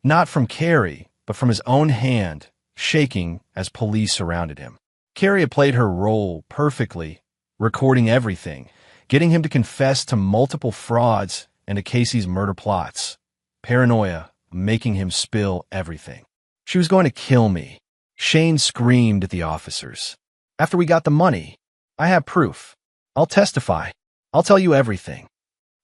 not from Carrie, but from his own hand, shaking as police surrounded him. Carrie had played her role perfectly, recording everything, getting him to confess to multiple frauds and to Casey's murder plots. Paranoia, making him spill everything. She was going to kill me. Shane screamed at the officers. After we got the money, I have proof. I'll testify. I'll tell you everything.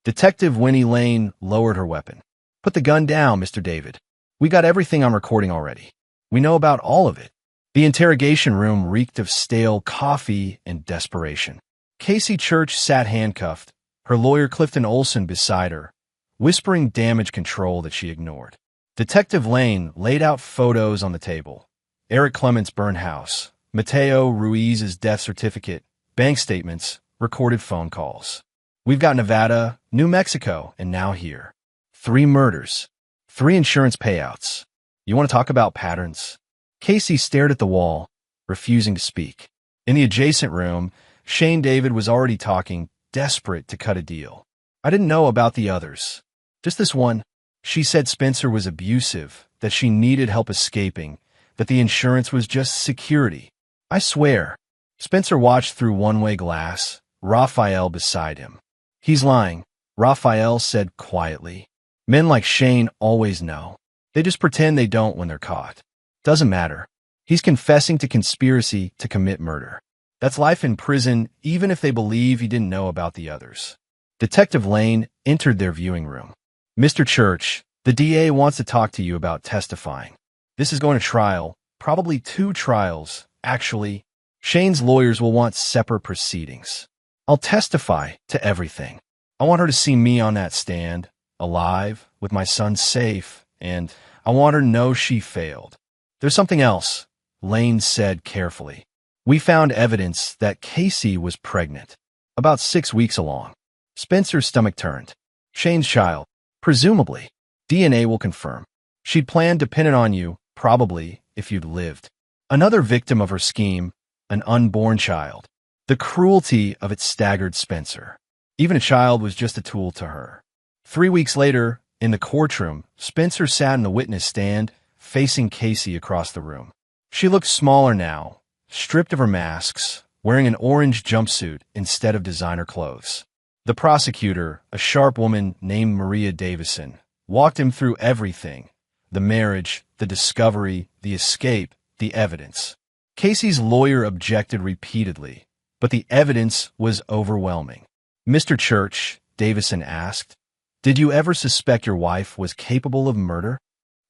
Detective Winnie Lane lowered her weapon. Put the gun down, Mr. David. We got everything on recording already. We know about all of it. The interrogation room reeked of stale coffee and desperation. Casey Church sat handcuffed, her lawyer Clifton Olson beside her, whispering damage control that she ignored. Detective Lane laid out photos on the table. Eric Clement's burned house, Mateo Ruiz's death certificate, bank statements, recorded phone calls. We've got Nevada, New Mexico, and now here. 3 murders. 3 insurance payouts. You want to talk about patterns? Casey stared at the wall, refusing to speak. In the adjacent room, Shane David was already talking, desperate to cut a deal. I didn't know about the others. Just this one. She said Spencer was abusive, that she needed help escaping, that the insurance was just security. I swear. Spencer watched through one-way glass, Raphael beside him. He's lying, Raphael said quietly. Men like Shane always know. They just pretend they don't when they're caught. Doesn't matter. He's confessing to conspiracy to commit murder. That's life in prison, even if they believe he didn't know about the others. Detective Lane entered their viewing room. Mr. Church, the DA wants to talk to you about testifying. This is going to trial, probably 2 trials, actually. Shane's lawyers will want separate proceedings. I'll testify to everything. I want her to see me on that stand, alive, with my son safe, and I want her to know she failed. There's something else, Lane said carefully. We found evidence that Casey was pregnant, about 6 weeks along. Spencer's stomach turned. Shane's child, presumably. DNA will confirm. She'd planned to pin it on you, probably, if you'd lived. Another victim of her scheme, an unborn child. The cruelty of it staggered Spencer. Even a child was just a tool to her. 3 weeks later, in the courtroom, Spencer sat in the witness stand, facing Casey across the room. She looked smaller now, stripped of her masks, wearing an orange jumpsuit instead of designer clothes. The prosecutor, a sharp woman named Maria Davison, walked him through everything: the marriage, the discovery, the escape, the evidence. Casey's lawyer objected repeatedly, but the evidence was overwhelming. Mr. Church, Davison asked, did you ever suspect your wife was capable of murder?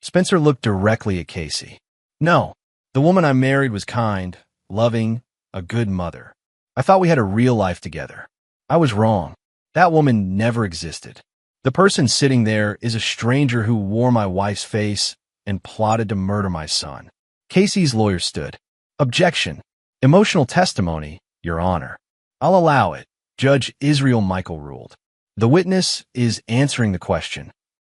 Spencer looked directly at Casey. No, the woman I married was kind, loving, a good mother. I thought we had a real life together. I was wrong. That woman never existed. The person sitting there is a stranger who wore my wife's face and plotted to murder my son. Casey's lawyer stood. Objection. Emotional testimony, Your Honor. I'll allow it, Judge Israel Michael ruled. The witness is answering the question.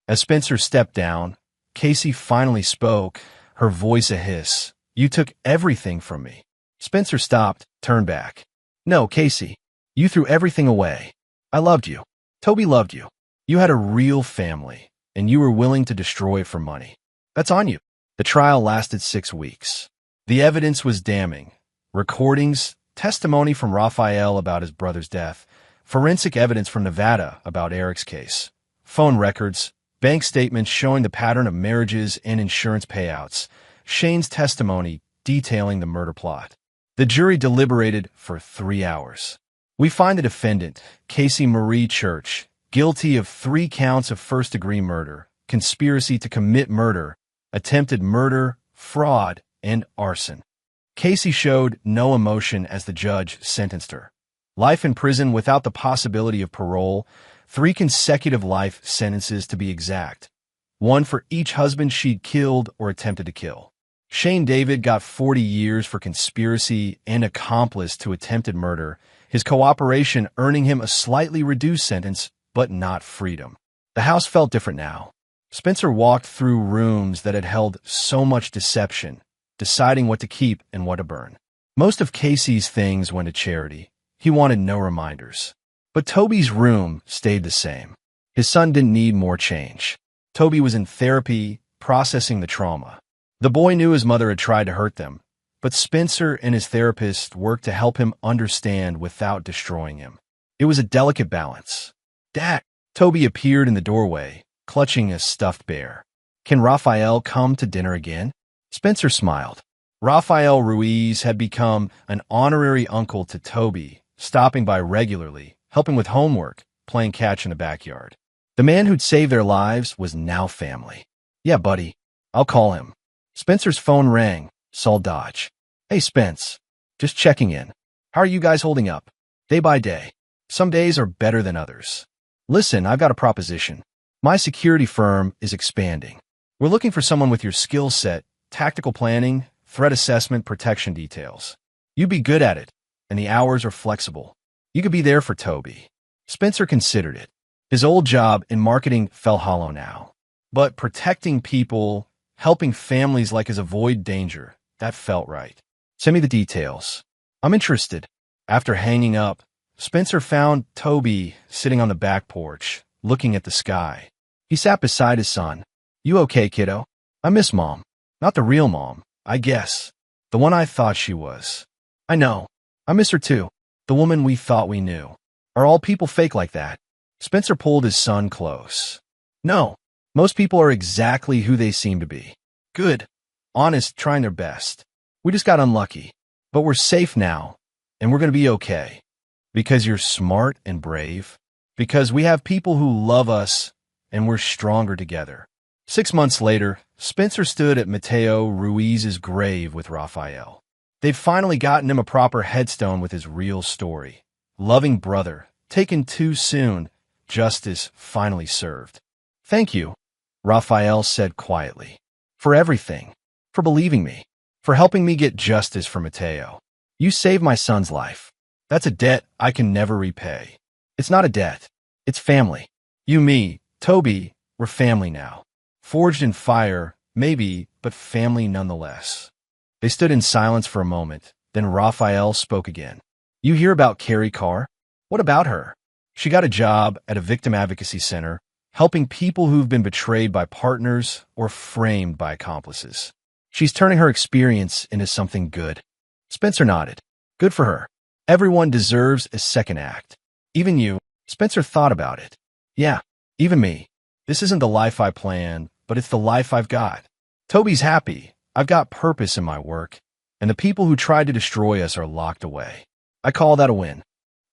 As Spencer stepped down, Casey finally spoke, her voice a hiss. You took everything from me. Spencer stopped, turned back. No, Casey, you threw everything away. I loved you. Toby loved you. You had a real family, and you were willing to destroy it for money. That's on you. The trial lasted 6 weeks. The evidence was damning. Recordings, testimony from Raphael about his brother's death, forensic evidence from Nevada about Eric's case, phone records, bank statements showing the pattern of marriages and insurance payouts, Shane's testimony detailing the murder plot. The jury deliberated for 3 hours. We find the defendant, Casey Marie Church, guilty of 3 counts of first-degree murder, conspiracy to commit murder, attempted murder, fraud, and arson. Casey showed no emotion as the judge sentenced her. Life in prison without the possibility of parole, 3 consecutive life sentences to be exact, 1 for each husband she'd killed or attempted to kill. Shane David got 40 years for conspiracy and accomplice to attempted murder, his cooperation earning him a slightly reduced sentence, but not freedom. The house felt different now. Spencer walked through rooms that had held so much deception, deciding what to keep and what to burn. Most of Casey's things went to charity. He wanted no reminders. But Toby's room stayed the same. His son didn't need more change. Toby was in therapy, processing the trauma. The boy knew his mother had tried to hurt them, but Spencer and his therapist worked to help him understand without destroying him. It was a delicate balance. Dad! Toby appeared in the doorway, clutching a stuffed bear. Can Raphael come to dinner again? Spencer smiled. Raphael Ruiz had become an honorary uncle to Toby, stopping by regularly, helping with homework, playing catch in the backyard. The man who'd saved their lives was now family. Yeah, buddy. I'll call him. Spencer's phone rang. Saul Dodge. Hey, Spence. Just checking in. How are you guys holding up? Day by day. Some days are better than others. Listen, I've got a proposition. My security firm is expanding. We're looking for someone with your skill set, tactical planning, threat assessment, protection details. You'd be good at it, and the hours are flexible. You could be there for Toby. Spencer considered it. His old job in marketing fell hollow now. But protecting people, helping families like his avoid danger, that felt right. Send me the details. I'm interested. After hanging up, Spencer found Toby sitting on the back porch, looking at the sky. He sat beside his son. You okay, kiddo? I miss Mom. Not the real Mom, I guess. The one I thought she was. I know. I miss her too. The woman we thought we knew. Are all people fake like that? Spencer pulled his son close. No. Most people are exactly who they seem to be. Good. Honest, trying their best. We just got unlucky. But we're safe now, and we're going to be okay. Because you're smart and brave. Because we have people who love us, and we're stronger together. 6 months later, Spencer stood at Mateo Ruiz's grave with Raphael. They'd finally gotten him a proper headstone with his real story. Loving brother, taken too soon, justice finally served. Thank you, Raphael said quietly. For everything. For believing me. For helping me get justice for Mateo. You saved my son's life. That's a debt I can never repay. It's not a debt. It's family. You, me, Toby, we're family now. Forged in fire, maybe, but family nonetheless. They stood in silence for a moment, then Raphael spoke again. You hear about Carrie Carr? What about her? She got a job at a victim advocacy center, helping people who've been betrayed by partners or framed by accomplices. She's turning her experience into something good. Spencer nodded. Good for her. Everyone deserves a second act. Even you. Spencer thought about it. Yeah, even me. This isn't the life I planned, but it's the life I've got. Toby's happy. I've got purpose in my work, and the people who tried to destroy us are locked away. I call that a win.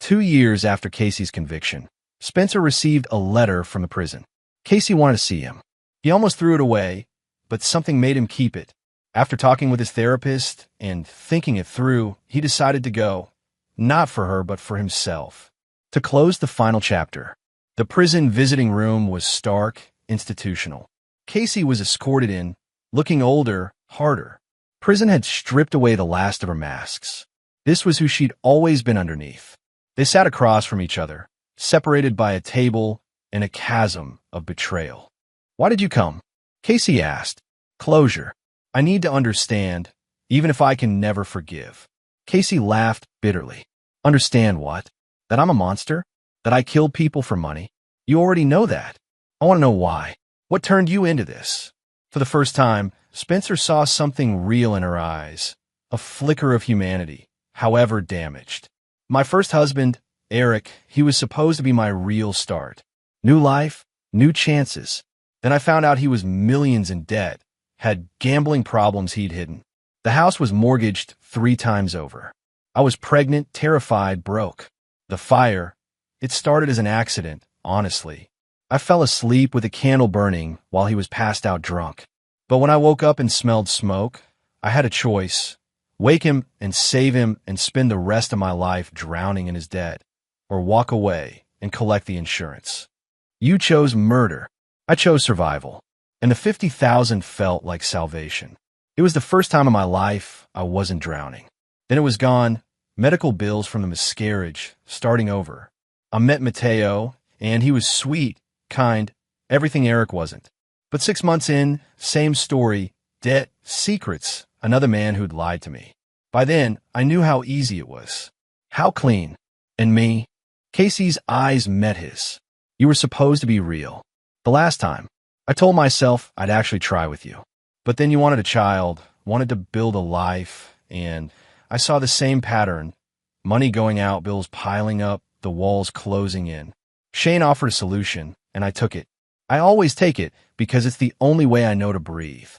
2 years after Casey's conviction, Spencer received a letter from the prison. Casey wanted to see him. He almost threw it away, but something made him keep it. After talking with his therapist and thinking it through, he decided to go, not for her, but for himself. To close the final chapter, the prison visiting room was stark, institutional. Casey was escorted in, looking older, harder. Prison had stripped away the last of her masks. This was who she'd always been underneath. They sat across from each other, separated by a table and a chasm of betrayal. Why did you come? Casey asked. Closure. I need to understand, even if I can never forgive. Casey laughed bitterly. Understand what? That I'm a monster? That I killed people for money? You already know that. I want to know why. What turned you into this? For the first time, Spencer saw something real in her eyes. A flicker of humanity, however damaged. My first husband, Eric, he was supposed to be my real start. New life, new chances. Then I found out he was millions in debt, had gambling problems he'd hidden. The house was mortgaged 3 times over. I was pregnant, terrified, broke. The fire, it started as an accident, honestly. I fell asleep with a candle burning while he was passed out drunk. But when I woke up and smelled smoke, I had a choice. Wake him and save him and spend the rest of my life drowning in his debt, or walk away and collect the insurance. You chose murder. I chose survival. And the $50,000 felt like salvation. It was the first time in my life I wasn't drowning. Then it was gone. Medical bills from the miscarriage, starting over. I met Mateo, and he was sweet, kind, everything Eric wasn't. But 6 months in, same story, debt, secrets, another man who'd lied to me. By then, I knew how easy it was. How clean. And me? Casey's eyes met his. You were supposed to be real. The last time, I told myself I'd actually try with you. But then you wanted a child, wanted to build a life, and I saw the same pattern. Money going out, bills piling up, the walls closing in. Shane offered a solution, and I took it. I always take it because it's the only way I know to breathe.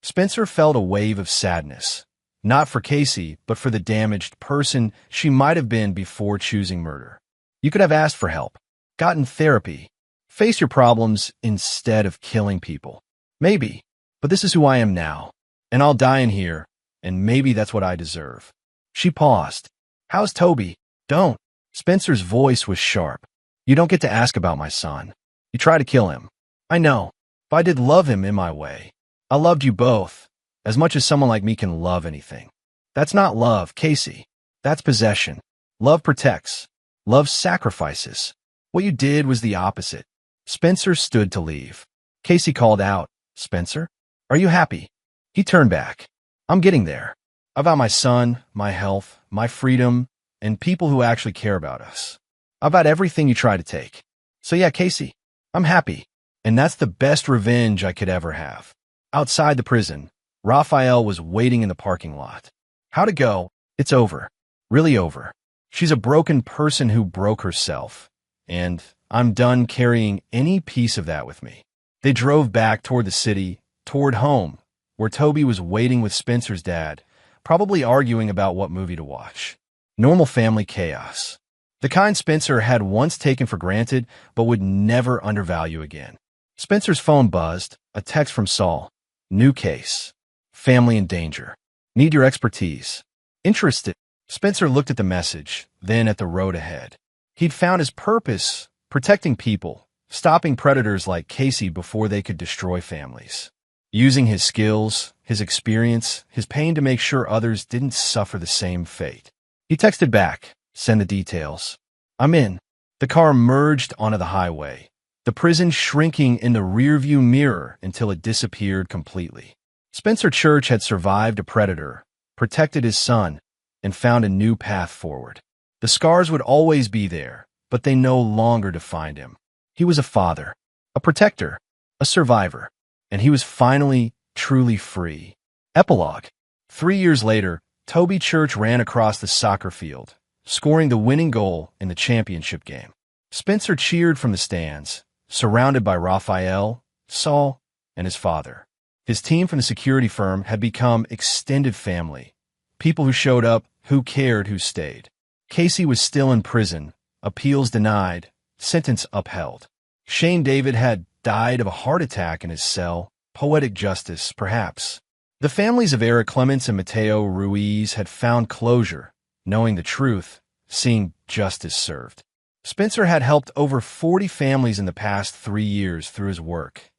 Spencer felt a wave of sadness. Not for Casey, but for the damaged person she might have been before choosing murder. You could have asked for help, gotten therapy, faced your problems instead of killing people. Maybe, but this is who I am now, and I'll die in here, and maybe that's what I deserve. She paused. How's Toby? Don't. Spencer's voice was sharp. You don't get to ask about my son. You try to kill him. I know. But I did love him in my way. I loved you both, as much as someone like me can love anything. That's not love, Casey. That's possession. Love protects. Love sacrifices. What you did was the opposite. Spencer stood to leave. Casey called out, Spencer, are you happy? He turned back. I'm getting there. About my son, my health, my freedom, and people who actually care about us. About everything you try to take. So yeah, Casey, I'm happy. And that's the best revenge I could ever have. Outside the prison, Raphael was waiting in the parking lot. How'd it go? It's over. Really over. She's a broken person who broke herself. And I'm done carrying any piece of that with me. They drove back toward the city, toward home, where Toby was waiting with Spencer's dad, probably arguing about what movie to watch. Normal family chaos. The kind Spencer had once taken for granted, but would never undervalue again. Spencer's phone buzzed, a text from Saul. New case. Family in danger. Need your expertise. Interested. Spencer looked at the message, then at the road ahead. He'd found his purpose, protecting people, stopping predators like Casey before they could destroy families. Using his skills, his experience, his pain to make sure others didn't suffer the same fate. He texted back, send the details. I'm in. The car merged onto the highway, the prison shrinking in the rearview mirror until it disappeared completely. Spencer Church had survived a predator, protected his son, and found a new path forward. The scars would always be there, but they no longer defined him. He was a father, a protector, a survivor, and he was finally truly free. Epilogue. 3 years later, Toby Church ran across the soccer field, scoring the winning goal in the championship game. Spencer cheered from the stands, surrounded by Raphael, Saul, and his father. His team from the security firm had become extended family. People who showed up, who cared, who stayed. Casey was still in prison, appeals denied, sentence upheld. Shane David had died of a heart attack in his cell, poetic justice, perhaps. The families of Eric Clements and Mateo Ruiz had found closure, knowing the truth, seeing justice served. Spencer had helped over 40 families in the past 3 years through his work,